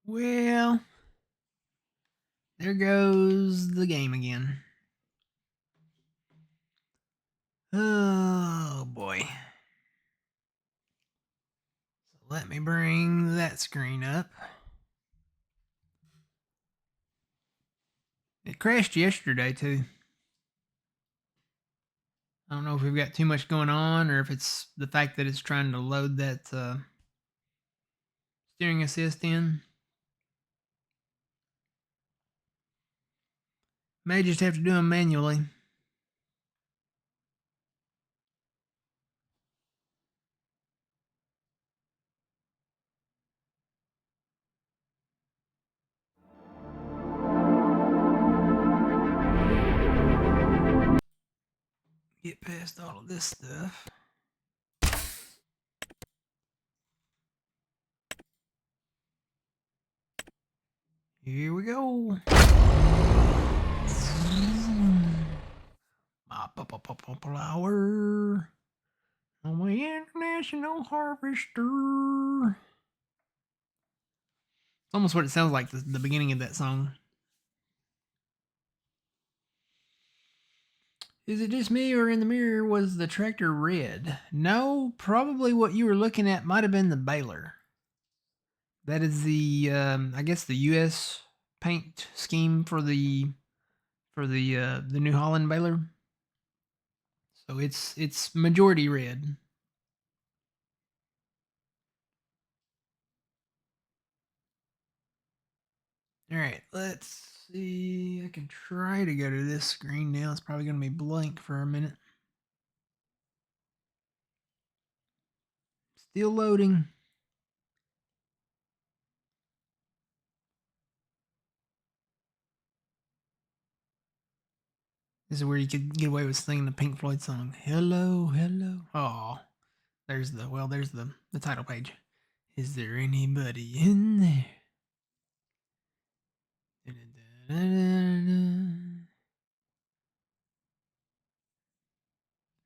Speaker 1: Well, there goes the game again. Oh boy. So let me bring that screen up. It crashed yesterday too. I don't know if we've got too much going on or if it's the fact that it's trying to load that steering assist in. May just have to do them manually. Get past all of this stuff. Here we go. My flower on my international harvester. It's almost what it sounds like, the beginning of that song. Is it just me, or in the mirror was the tractor red? No, probably what you were looking at might have been the baler. That is the, I guess the U.S. paint scheme for the New Holland baler. So it's majority red. All right, let's see. I can try to go to this screen now. It's probably going to be blank for a minute. Still loading. This is where you could get away with singing the Pink Floyd song. Hello, hello. Oh, there's the title page. Is there anybody in there?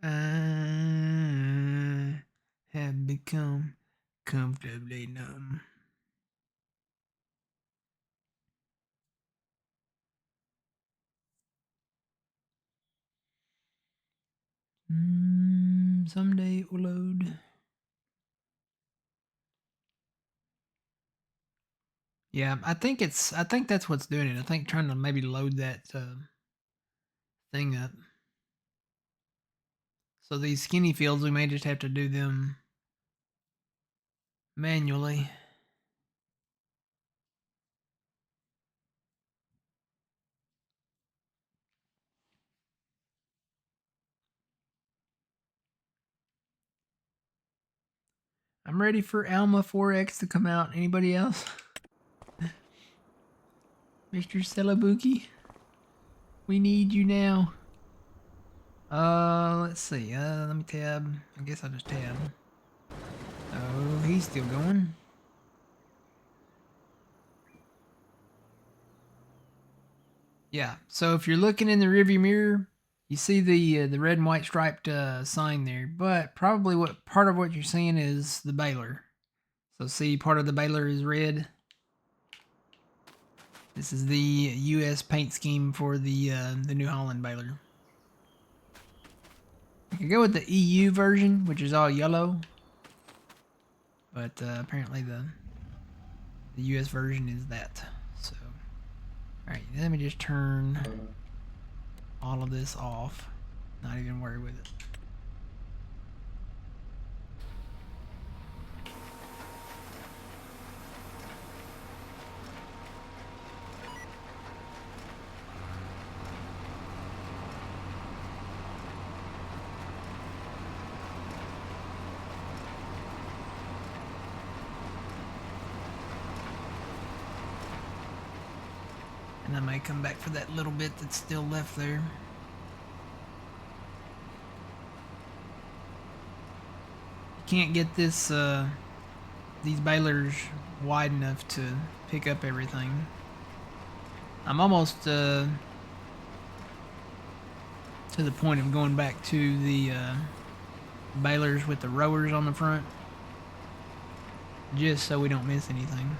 Speaker 1: I have become comfortably numb. Someday it will load. Yeah, I think that's what's doing it. I think trying to maybe load that thing up. So these skinny fields, we may just have to do them manually. I'm ready for Alma 4X to come out. Anybody else? Mr. Celabuki? We need you now. Let's see. Let me tab. I guess I'll just tab. Oh, he's still going. Yeah. So if you're looking in the rearview mirror, you see the red and white striped sign there. But probably what part of what you're seeing is the baler. So see, part of the baler is red. This is the U.S. paint scheme for the New Holland baler. You can go with the EU version, which is all yellow. But apparently the US version is that. So, alright, let me just turn all of this off. Not even worry with it. And I may come back for that little bit that's still left there. You can't get this these balers wide enough to pick up everything. I'm almost to the point of going back to the balers with the rowers on the front, just so we don't miss anything.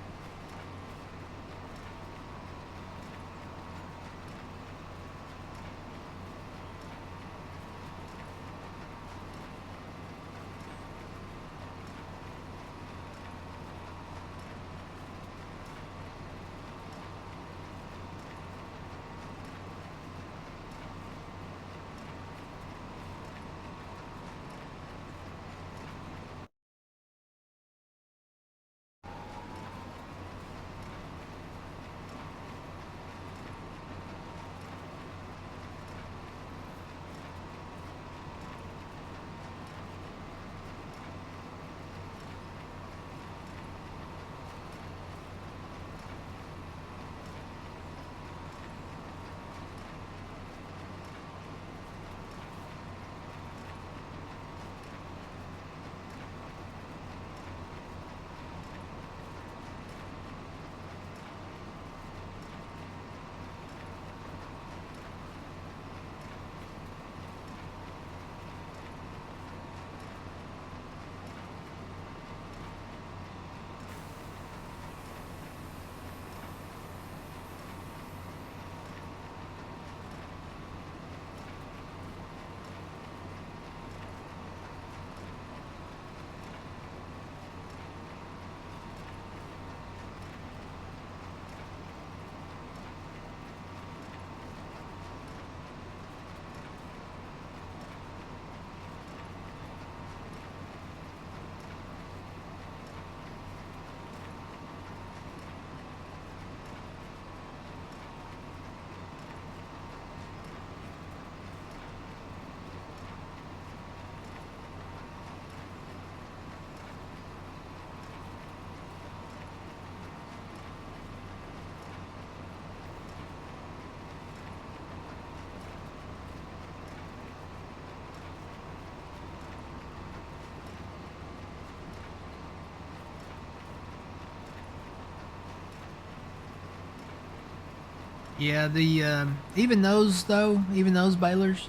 Speaker 1: Yeah, the even those though, even those balers,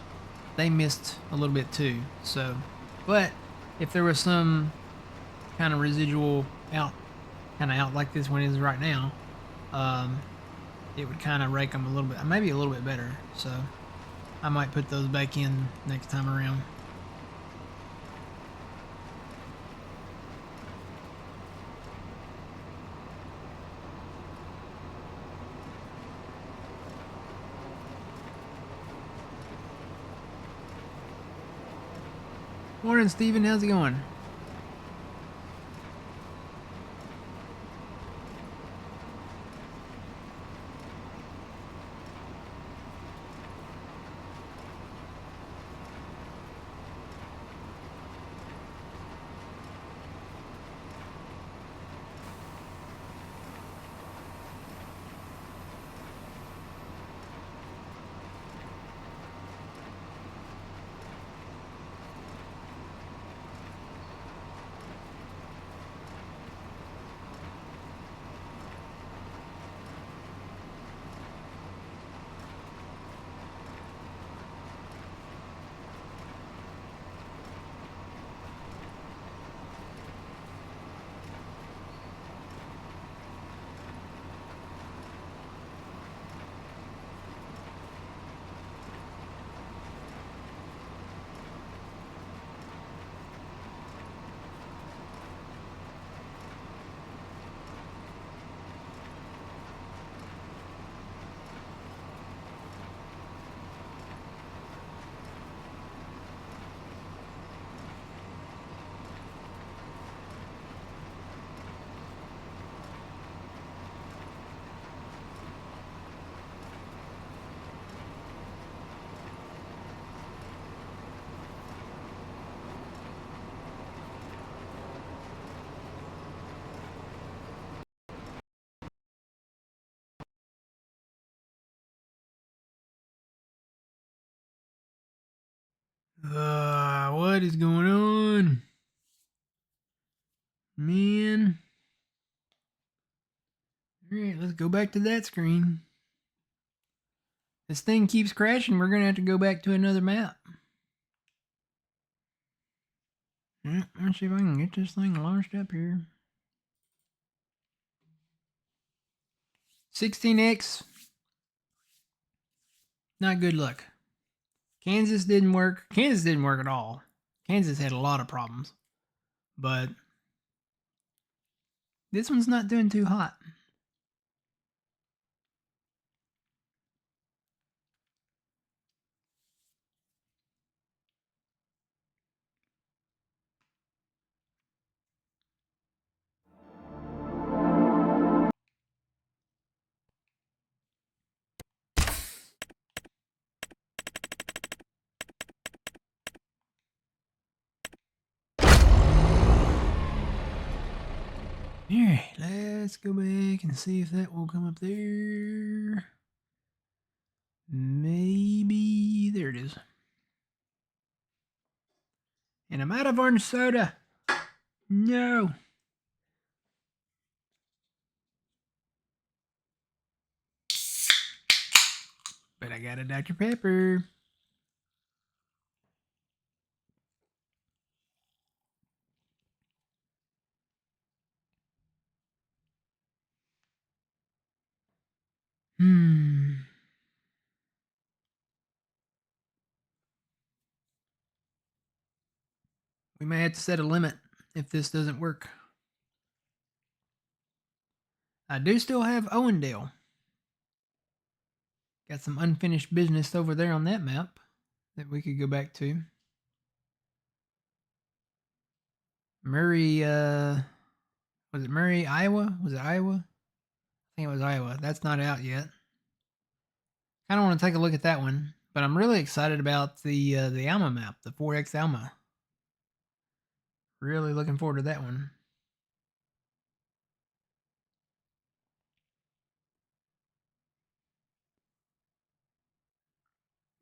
Speaker 1: they missed a little bit too. So, but if there was some kind of residual out, kind of out like this one is right now, um, it would kind of rake them a little bit, maybe a little bit better. So, I might put those back in next time around. Morning, Steven. How's it going? What is going on? Man. Alright, let's go back to that screen. This thing keeps crashing. We're going to have to go back to another map. Let's see if I can get this thing launched up here. 16X. Not good luck. Kansas didn't work. Kansas didn't work at all. Kansas had a lot of problems. But this one's not doing too hot. Alright, let's go back and see if that will come up there. Maybe. There it is. And I'm out of orange soda. No. But I got a Dr. Pepper. We may have to set a limit if this doesn't work. I do still have Owendale. Got some unfinished business over there on that map that we could go back to. Murray, was it Murray, Iowa? Was it Iowa? I think it was Iowa. That's not out yet. Kind of want to take a look at that one, but I'm really excited about the Alma map, the 4X Alma. Really looking forward to that one.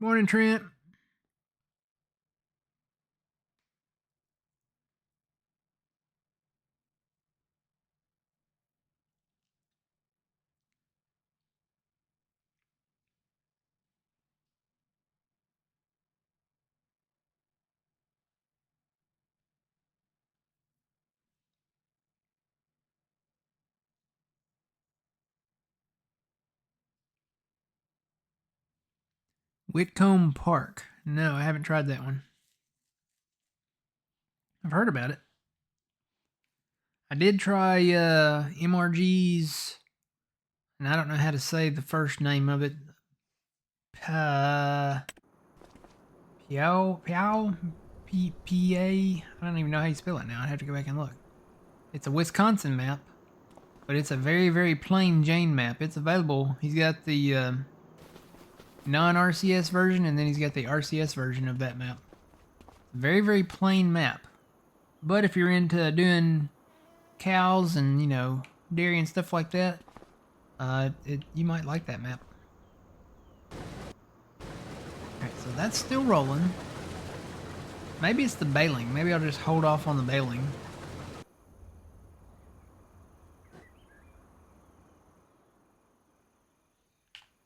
Speaker 1: Morning, Trent. Whitcomb Park. No, I haven't tried that one. I've heard about it. I did try MRG's, and I don't know how to say the first name of it. Piao, P-A. I don't even know how you spell it now. I'd have to go back and look. It's a Wisconsin map, but it's a very, very plain Jane map. It's available. He's got the non-RCS version, and then he's got the RCS version of that map. Very, very plain map. But if you're into doing cows and, you know, dairy and stuff like that, you might like that map. Alright, so that's still rolling. Maybe it's the baling. Maybe I'll just hold off on the baling.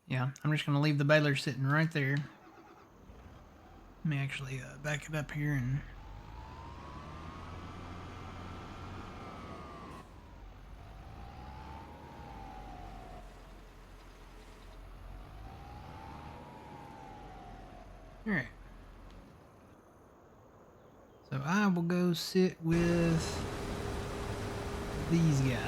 Speaker 1: Yeah, I'm just going to leave the baler sitting right there. Let me actually back it up here and... Alright. So I will go sit with these guys.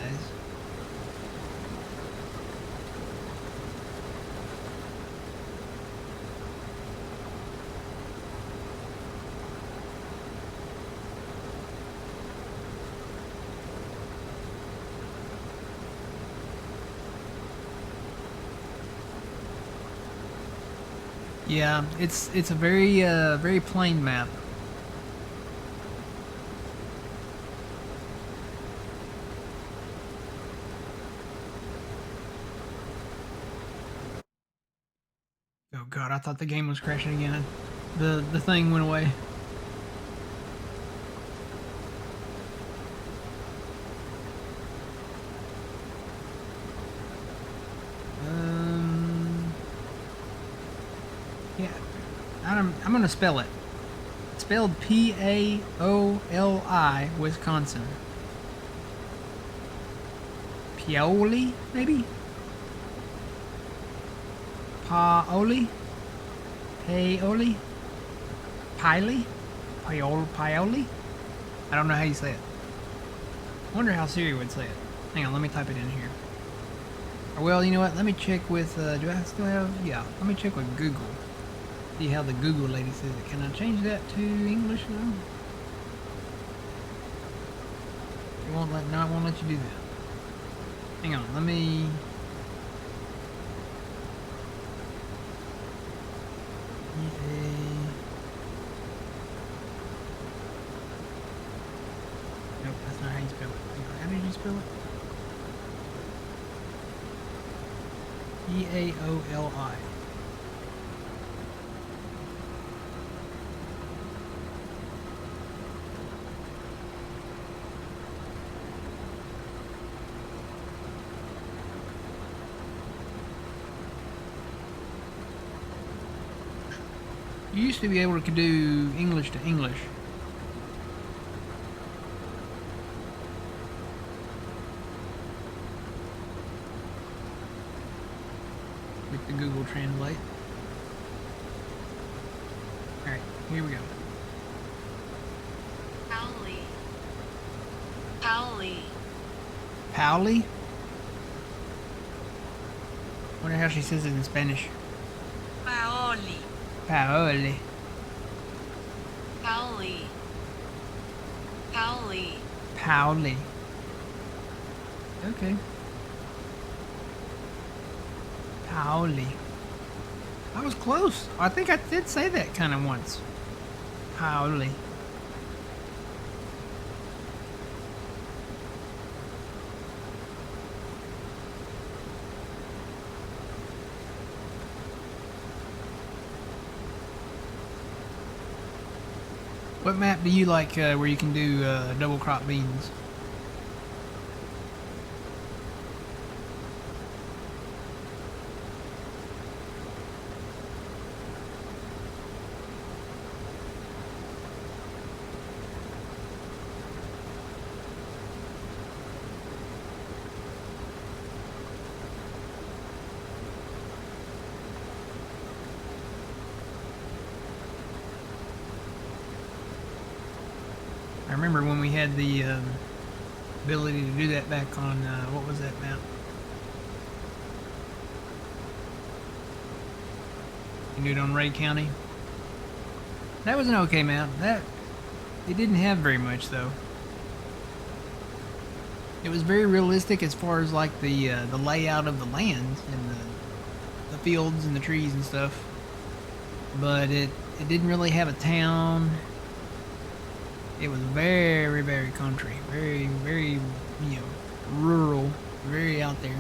Speaker 1: Yeah, it's a very very plain map. Oh god, I thought the game was crashing again. The thing went away. Yeah, I'm gonna spell it. It's spelled P-A-O-L-I, Wisconsin. Paoli, maybe? Paoli? Paoli? Piley? Paoli? I don't know how you say it. I wonder how Siri would say it. Hang on, let me type it in here. Or, well, you know what? Let me check with, do I still have, yeah, let me check with Google. See how the Google lady says it. Can I change that to English though? It won't let, no, it won't let you do that. Hang on, let me... Nope, that's not how you spell it. How did you spell it? E-A-O-L-I. You used to be able to do English to English. With the Google Translate. Alright, here we go.
Speaker 2: Paoli. Paoli.
Speaker 1: Paoli? Wonder how she says it in Spanish.
Speaker 2: Paoli.
Speaker 1: Paoli.
Speaker 2: Paoli. Paoli.
Speaker 1: Paoli. Okay. Paoli. I was close. I think I did say that kind of once. Paoli. What map do you like where you can do double crop beans? remember when we had the ability to do that back on, what was that map? You can do it on Ray County. That was an okay map. It didn't have very much though. It was very realistic as far as like the layout of the land and the fields and the trees and stuff. But it didn't really have a town. It was very, very country, very, very, rural, very out there.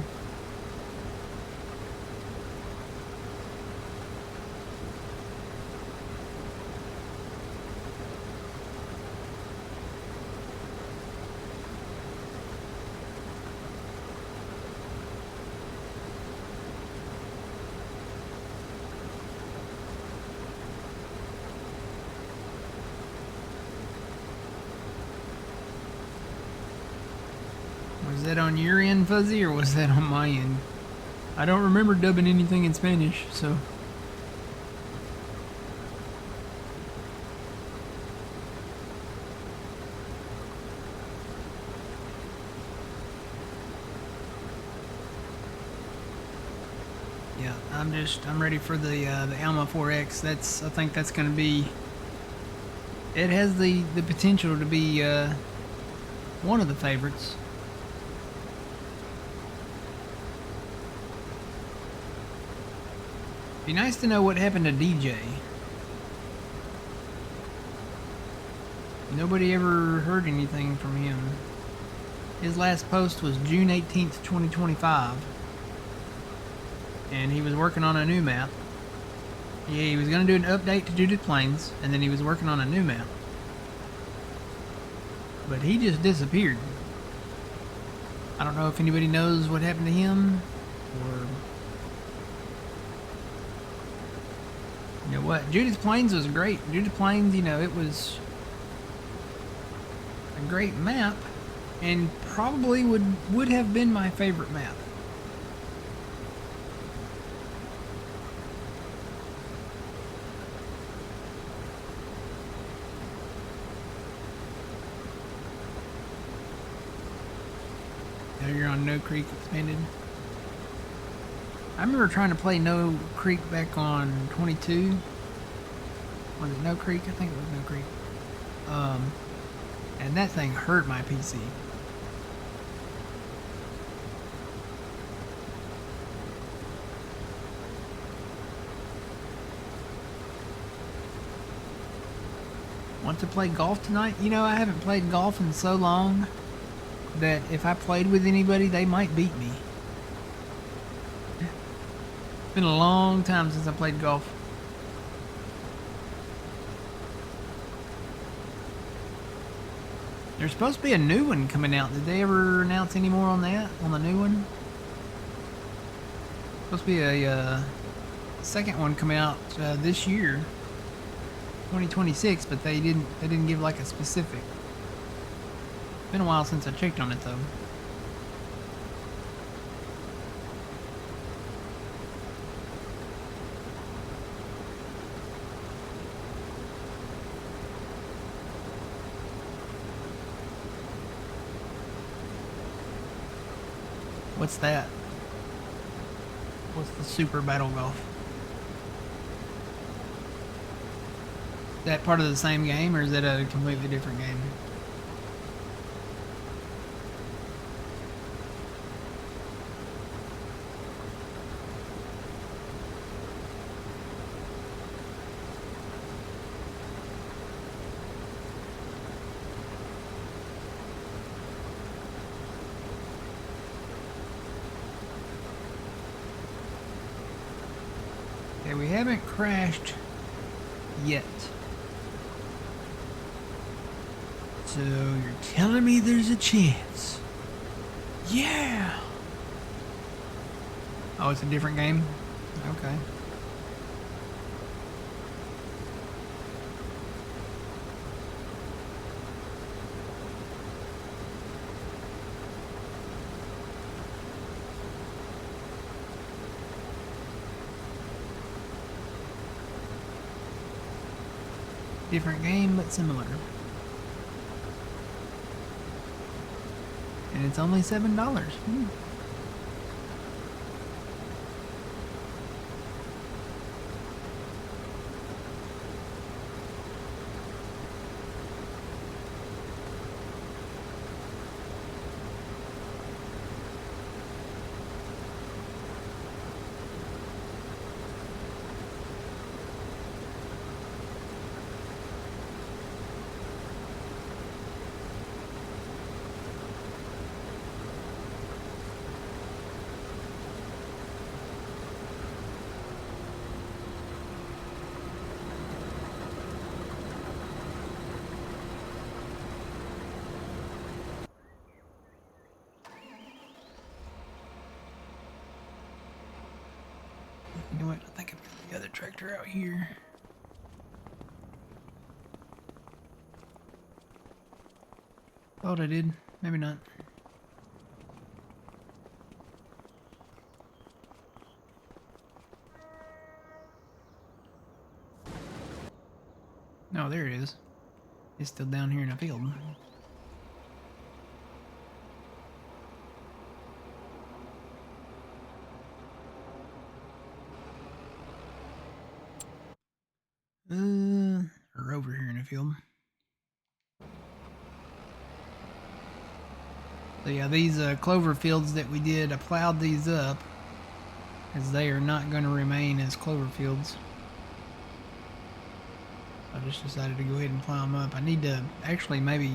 Speaker 1: Was that on your end, Fuzzy, or was that on my end? I don't remember dubbing anything in Spanish, so... Yeah, I'm ready for the Alma 4X. I think that's going to be... It has the potential to be one of the favorites. Be nice to know what happened to DJ. Nobody ever heard anything from him. His last post was June 18th, 2025. And he was working on a new map. Yeah, he was going to do an update to Judith Plains, and then he was working on a new map. But he just disappeared. I don't know if anybody knows what happened to him, or... You know what? Judith Plains was great. Judith Plains, it was a great map, and probably would have been my favorite map. Now you're on No Creek Expanded. I remember trying to play No Creek back on 22. Was it No Creek? I think it was No Creek. And that thing hurt my PC. Want to play golf tonight? I haven't played golf in so long that if I played with anybody, they might beat me. It's been a long time since I played golf. There's supposed to be a new one coming out. Did they ever announce any more on that? On the new one? Supposed to be a second one coming out this year, 2026, but they didn't give like a specific. It's been a while since I checked on it though. What's that? What's the Super Battle Golf? Is that part of the same game, or is that a completely different game? Okay, we haven't crashed yet. So you're telling me there's a chance? Yeah! Oh, it's a different game? Okay. Different game, but similar. And it's only $7. You know what? I think I've got the other tractor out here. Thought I did. Maybe not. No, there it is. It's still down here in the field. Or over here in the field. So yeah, these clover fields that we did, I plowed these up as they are not going to remain as clover fields. I just decided to go ahead and plow them up. I need to actually maybe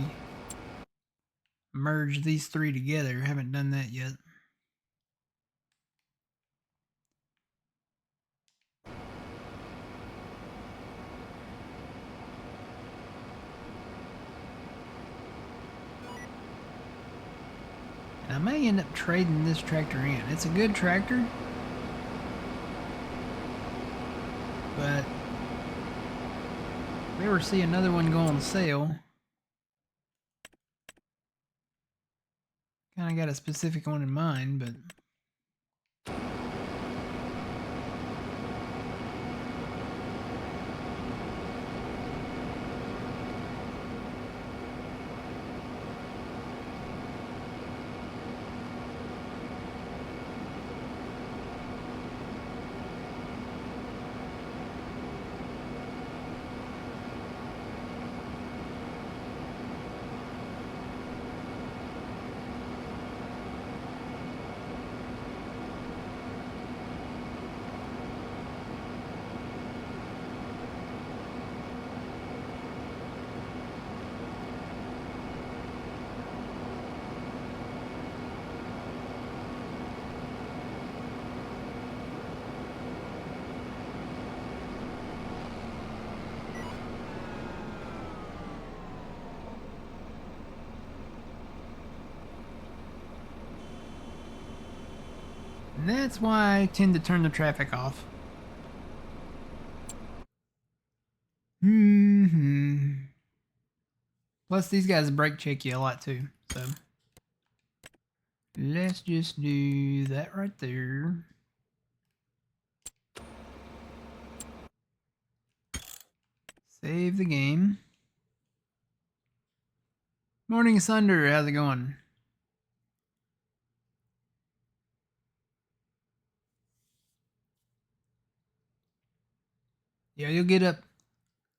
Speaker 1: merge these three together. I haven't done that yet. And I may end up trading this tractor in. It's a good tractor, but if we ever see another one go on sale, kind of got a specific one in mind, but and that's why I tend to turn the traffic off. Plus, these guys brake check you a lot too, so let's just do that right there. Save the game. Morning Thunder, how's it going? Yeah, you'll get up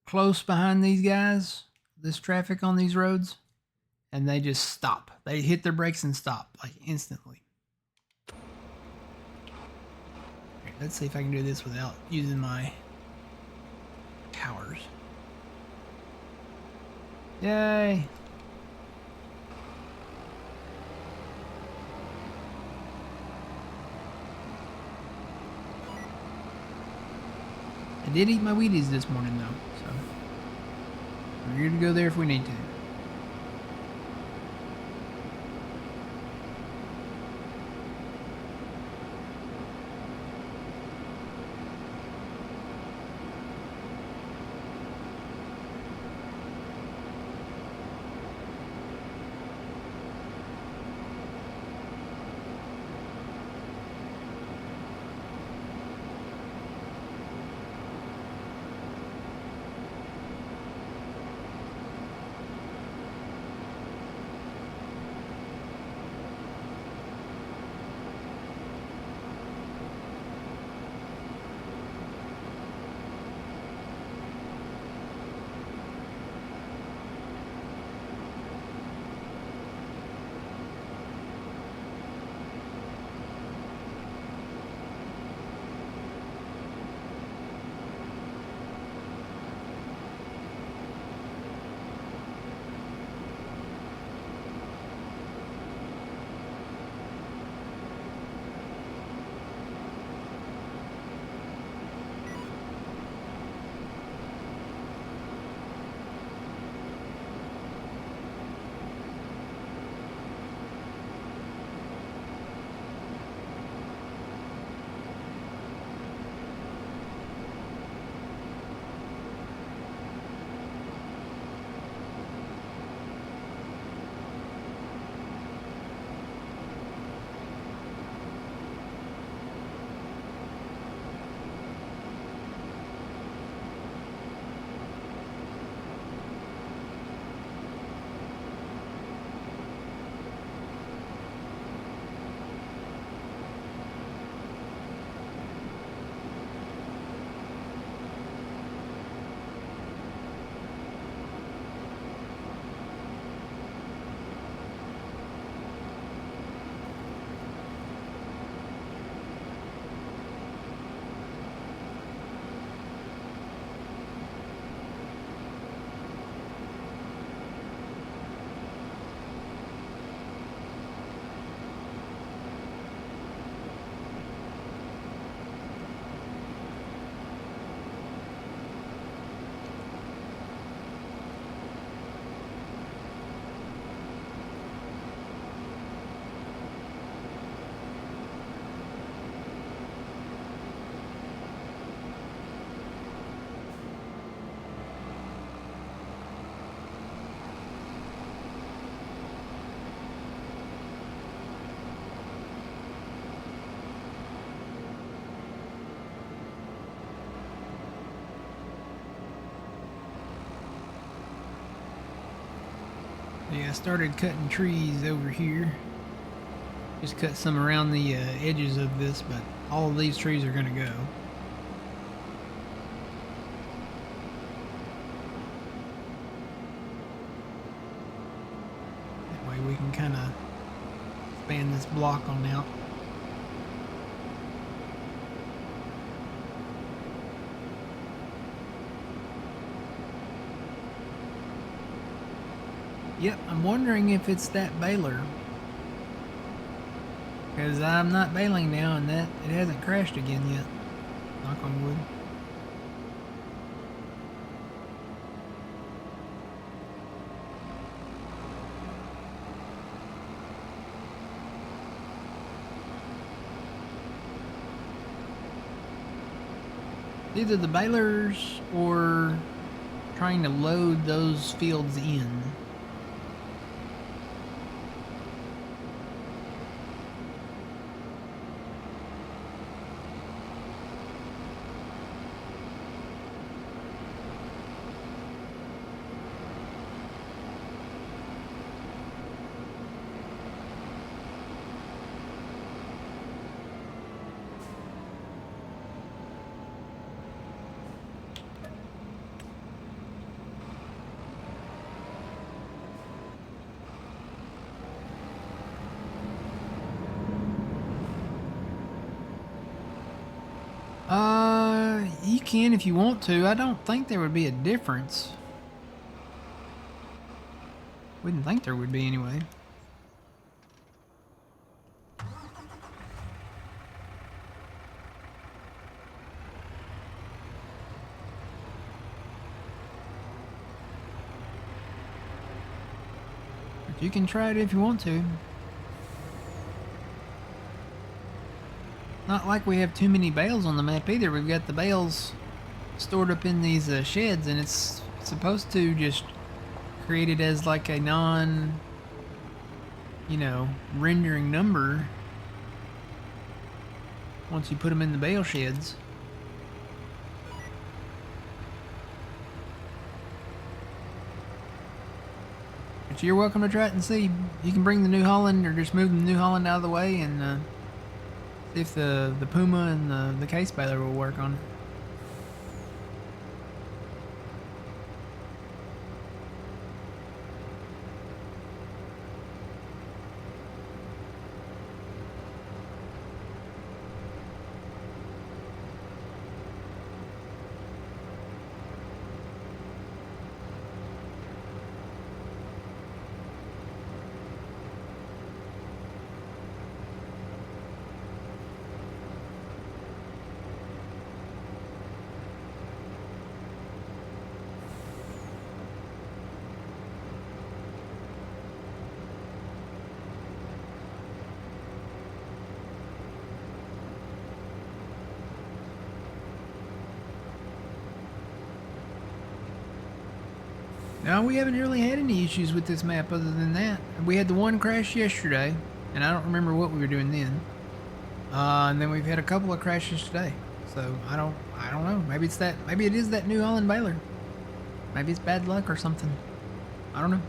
Speaker 1: close behind these guys, this traffic on these roads, and they just stop. They hit their brakes and stop, like instantly. Right, let's see if I can do this without using my powers. Yay! I did eat my Wheaties this morning though, so we're here to go there if we need to. Yeah, I started cutting trees over here. Just cut some around the edges of this, but all of these trees are going to go. That way we can kind of expand this block on out. Yep, I'm wondering if it's that baler. Because I'm not bailing now and that it hasn't crashed again yet. Knock on wood. Either the balers or trying to load those fields in. You can if you want to. I don't think there would be a difference. Wouldn't think there would be anyway. But you can try it if you want to. Not like we have too many bales on the map either. We've got the bales stored up in these sheds, and it's supposed to just create it as like a non, rendering number once you put them in the bale sheds. But you're welcome to try it and see. You can bring the New Holland or just move the New Holland out of the way and see if the Puma and the case baler will work on it. No, we haven't really had any issues with this map other than that. We had the one crash yesterday, and I don't remember what we were doing then. And then we've had a couple of crashes today. So I don't know. Maybe it is that New Holland baler. Maybe it's bad luck or something. I don't know.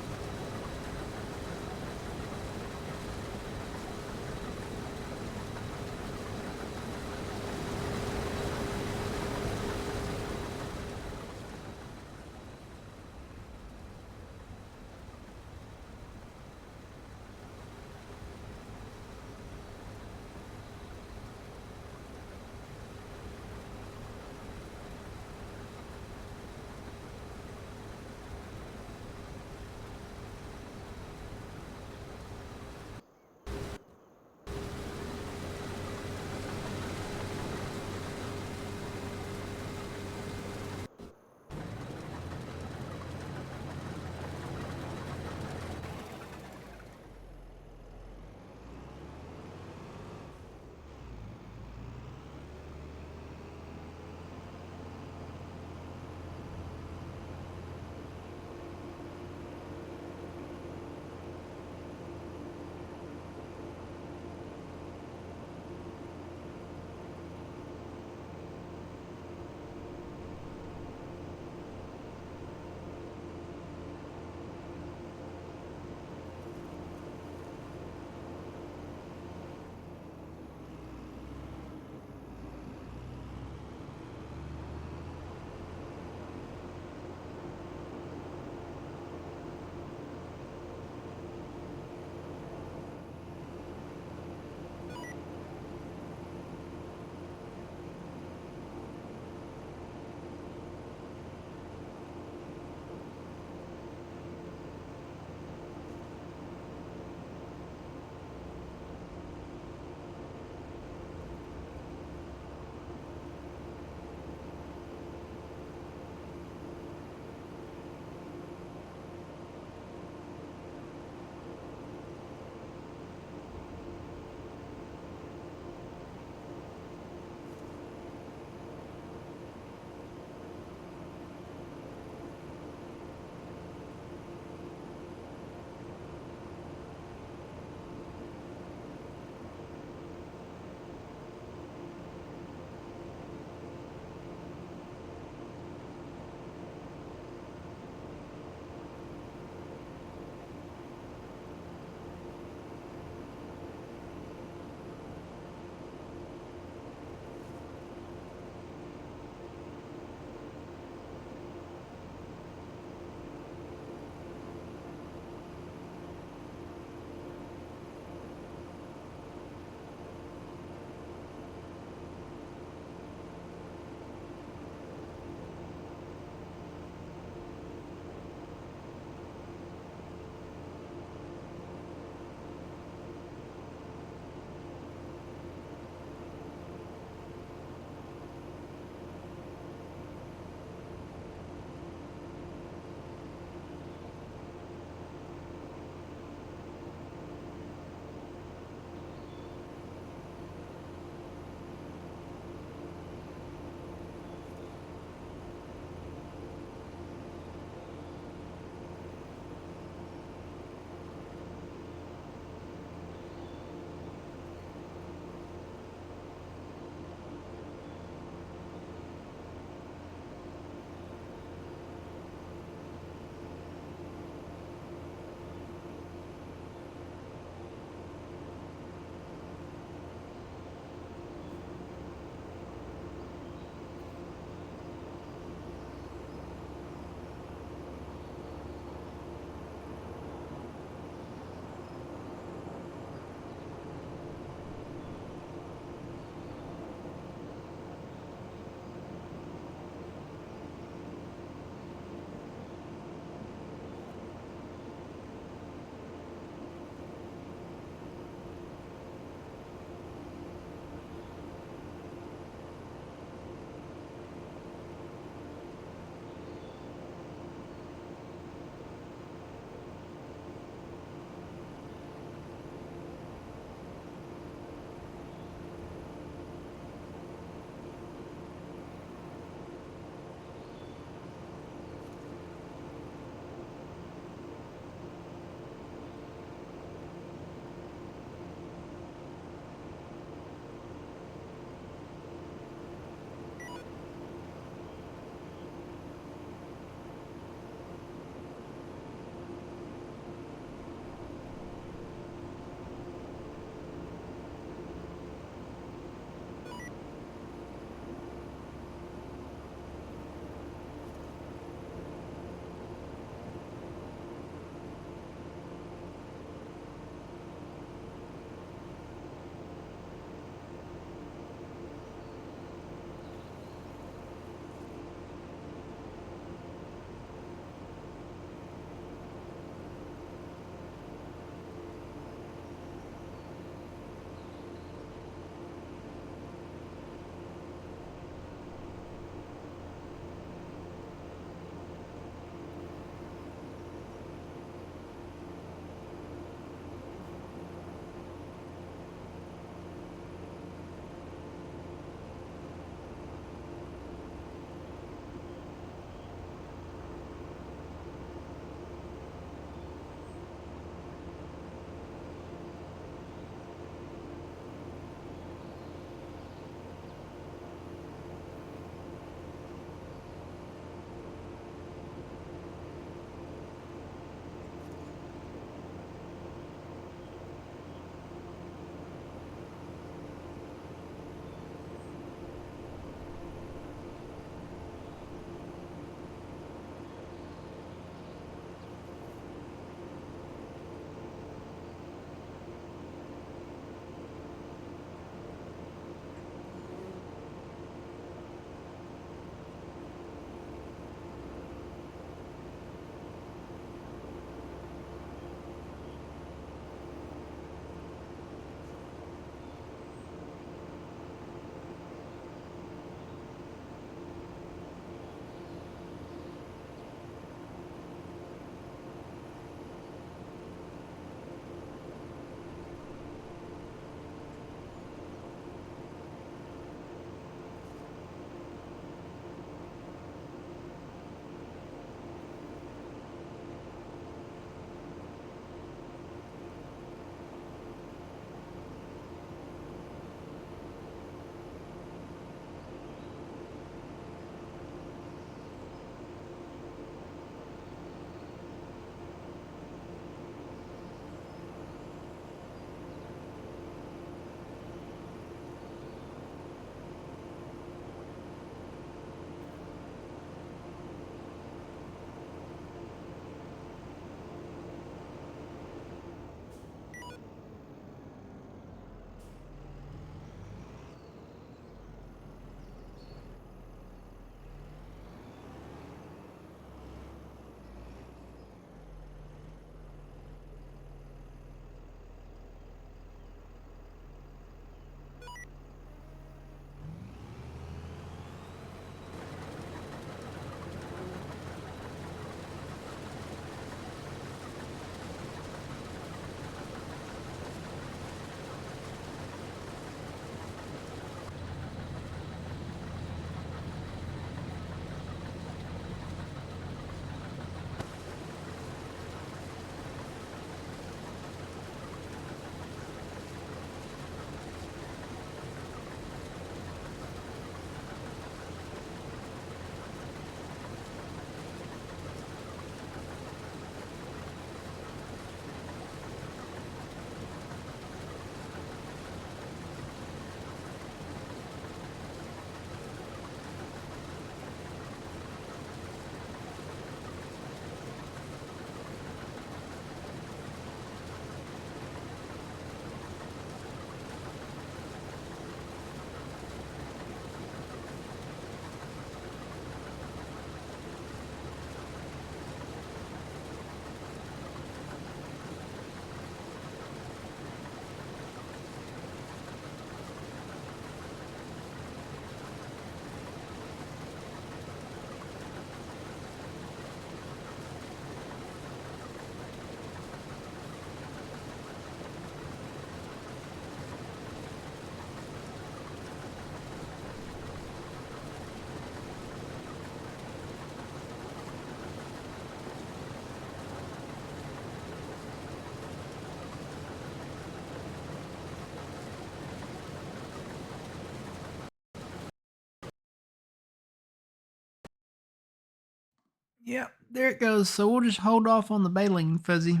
Speaker 1: Yep, there it goes. So we'll just hold off on the baling, Fuzzy.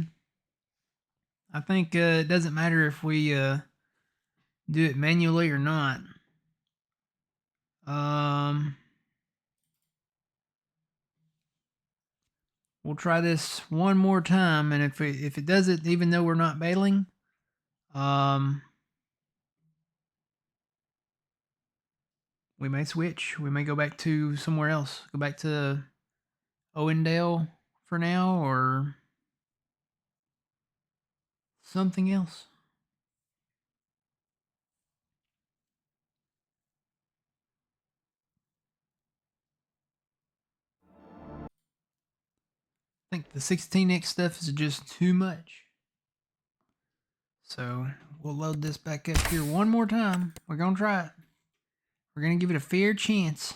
Speaker 1: I think it doesn't matter if we do it manually or not. We'll try this one more time, and if it does it, even though we're not baling, we may switch. We may go back to somewhere else. Go back to Owendale for now, or something else. I think the 16x stuff is just too much. So we'll load this back up here one more time. We're going to try it. We're going to give it a fair chance.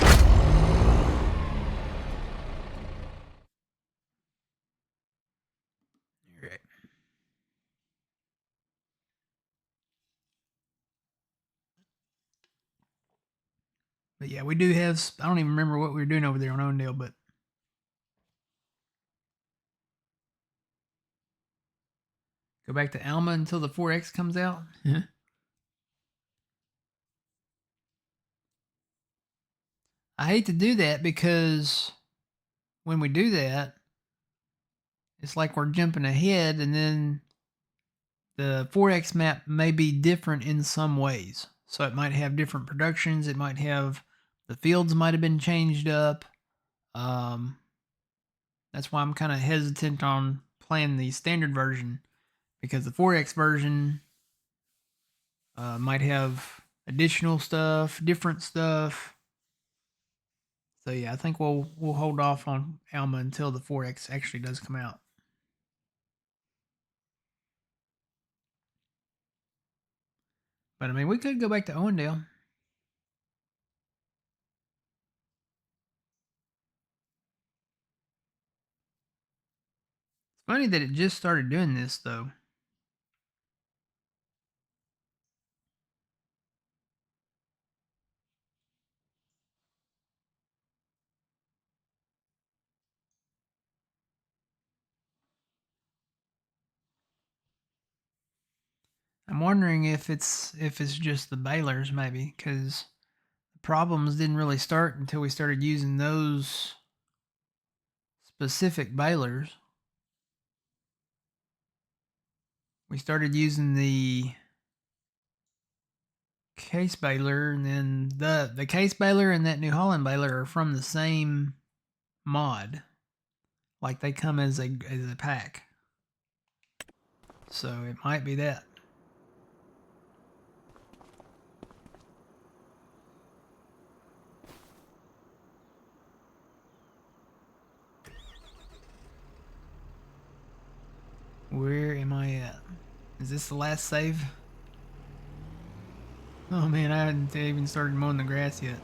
Speaker 1: All right. But yeah, we do have, I don't even remember what we were doing over there on Owendale, but go back to Alma until the 4X comes out. I hate to do that because when we do that, it's like we're jumping ahead, and then the 4X map may be different in some ways. So it might have different productions. It might have, the fields might have been changed up. That's why I'm kind of hesitant on playing the standard version, because the 4X version might have additional stuff, different stuff. So yeah, I think we'll hold off on Alma until the 4X actually does come out. But I mean, we could go back to Owendale. It's funny that it just started doing this though. I'm wondering if it's just the balers maybe, because the problems didn't really start until we started using those specific balers. We started using the case baler, and then the case baler and that New Holland baler are from the same mod. Like they come as a pack. So it might be that. Where am I at? Is this the last save? Oh man, I hadn't even started mowing the grass yet.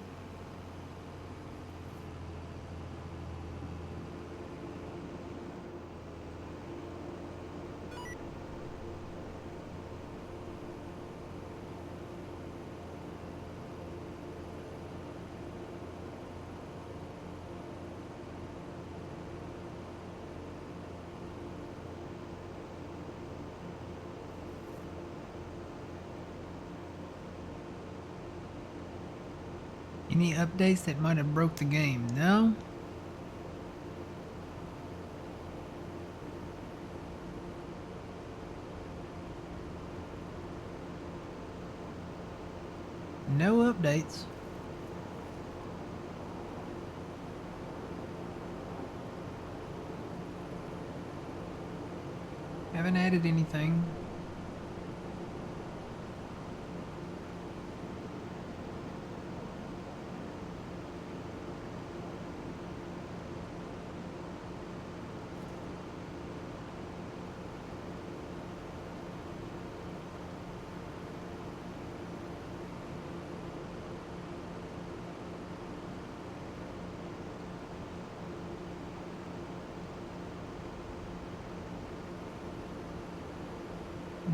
Speaker 1: Any updates that might have broke the game? No? No updates. Haven't added anything.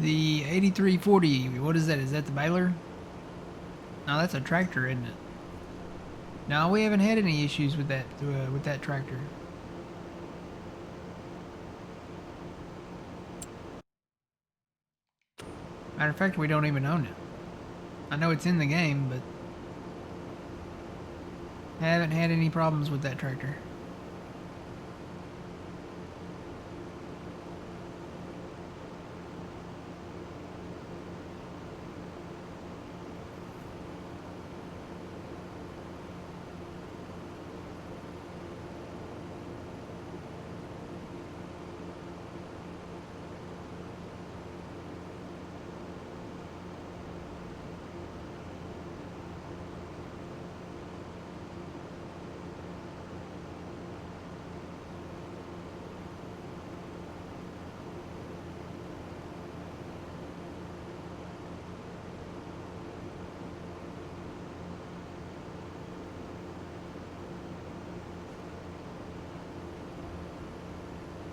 Speaker 1: The 8340, what is that? Is that the baler? No, that's a tractor, isn't it? No, we haven't had any issues with that tractor. Matter of fact, we don't even own it. I know it's in the game, but haven't had any problems with that tractor.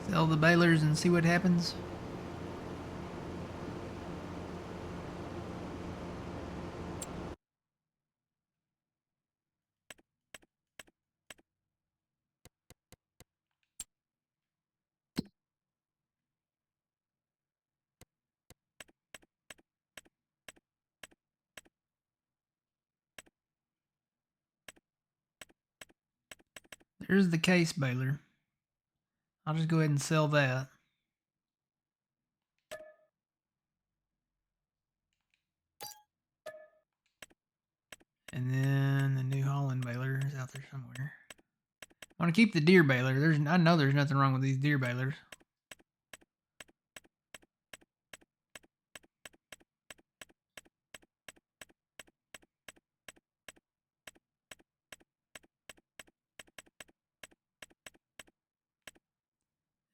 Speaker 1: Sell the balers and see what happens. There's the case baler. I'll just go ahead and sell that. And then the New Holland baler is out there somewhere. I want to keep the deer baler. I know there's nothing wrong with these deer balers.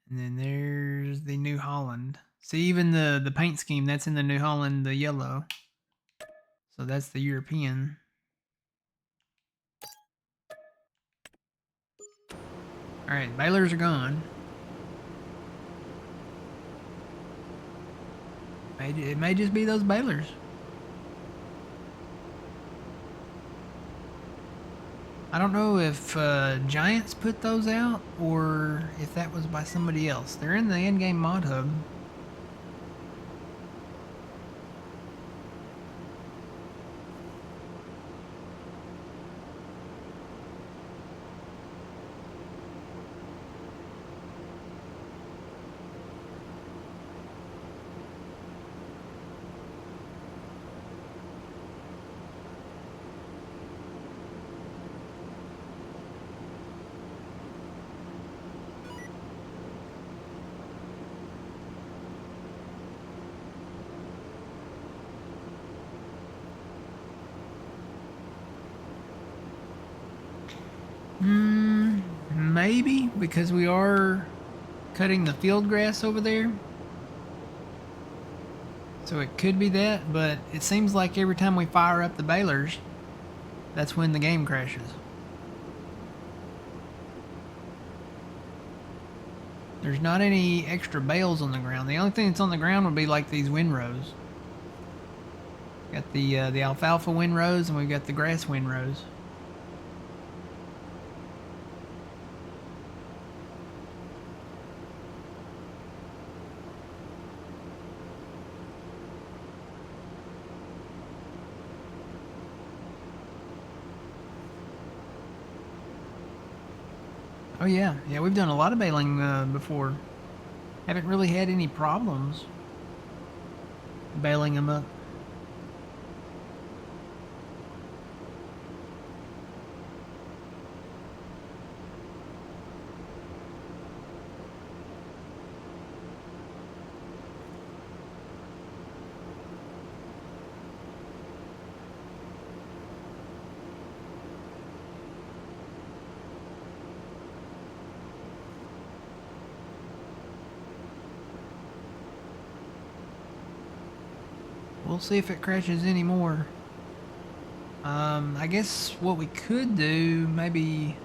Speaker 1: And then there's the New Holland. See, even the paint scheme, that's in the New Holland, the yellow. So that's the European. Alright, balers are gone. It may just be those balers. I don't know if Giants put those out or if that was by somebody else. They're in the in-game mod hub. Maybe, because we are cutting the field grass over there. So it could be that, but it seems like every time we fire up the balers, that's when the game crashes. There's not any extra bales on the ground. The only thing that's on the ground would be like these windrows. Got the alfalfa windrows, and we've got the grass windrows. Oh yeah, we've done a lot of baling before. Haven't really had any problems baling them up. We'll see if it crashes anymore. I guess what we could do, maybe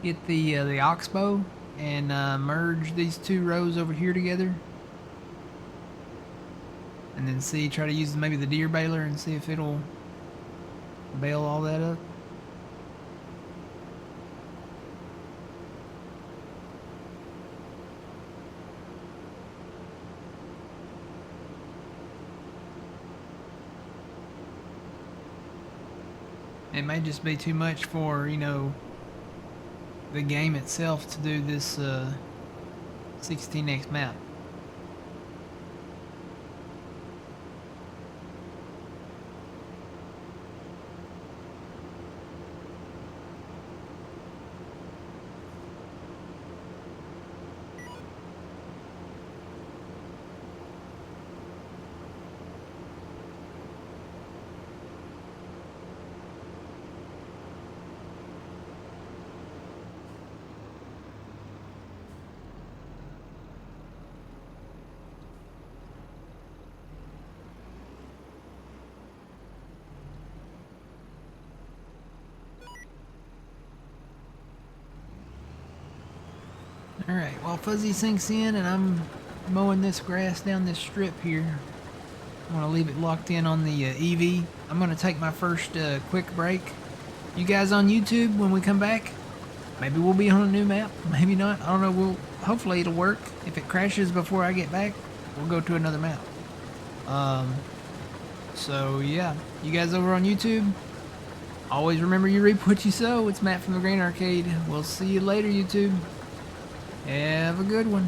Speaker 1: get the oxbow and merge these two rows over here together. And then try to use maybe the deer baler and see if it'll Bail all that up. It may just be too much for, you know, the game itself to do this 16x map. Alright, while Fuzzy sinks in and I'm mowing this grass down this strip here, I'm going to leave it locked in on the EV. I'm going to take my first quick break. You guys on YouTube, when we come back, maybe we'll be on a new map, maybe not. I don't know. Hopefully it'll work. If it crashes before I get back, we'll go to another map. So yeah, you guys over on YouTube, always remember you reap what you sow. It's Matt from the Grain Arcade. We'll see you later, YouTube. Have a good one.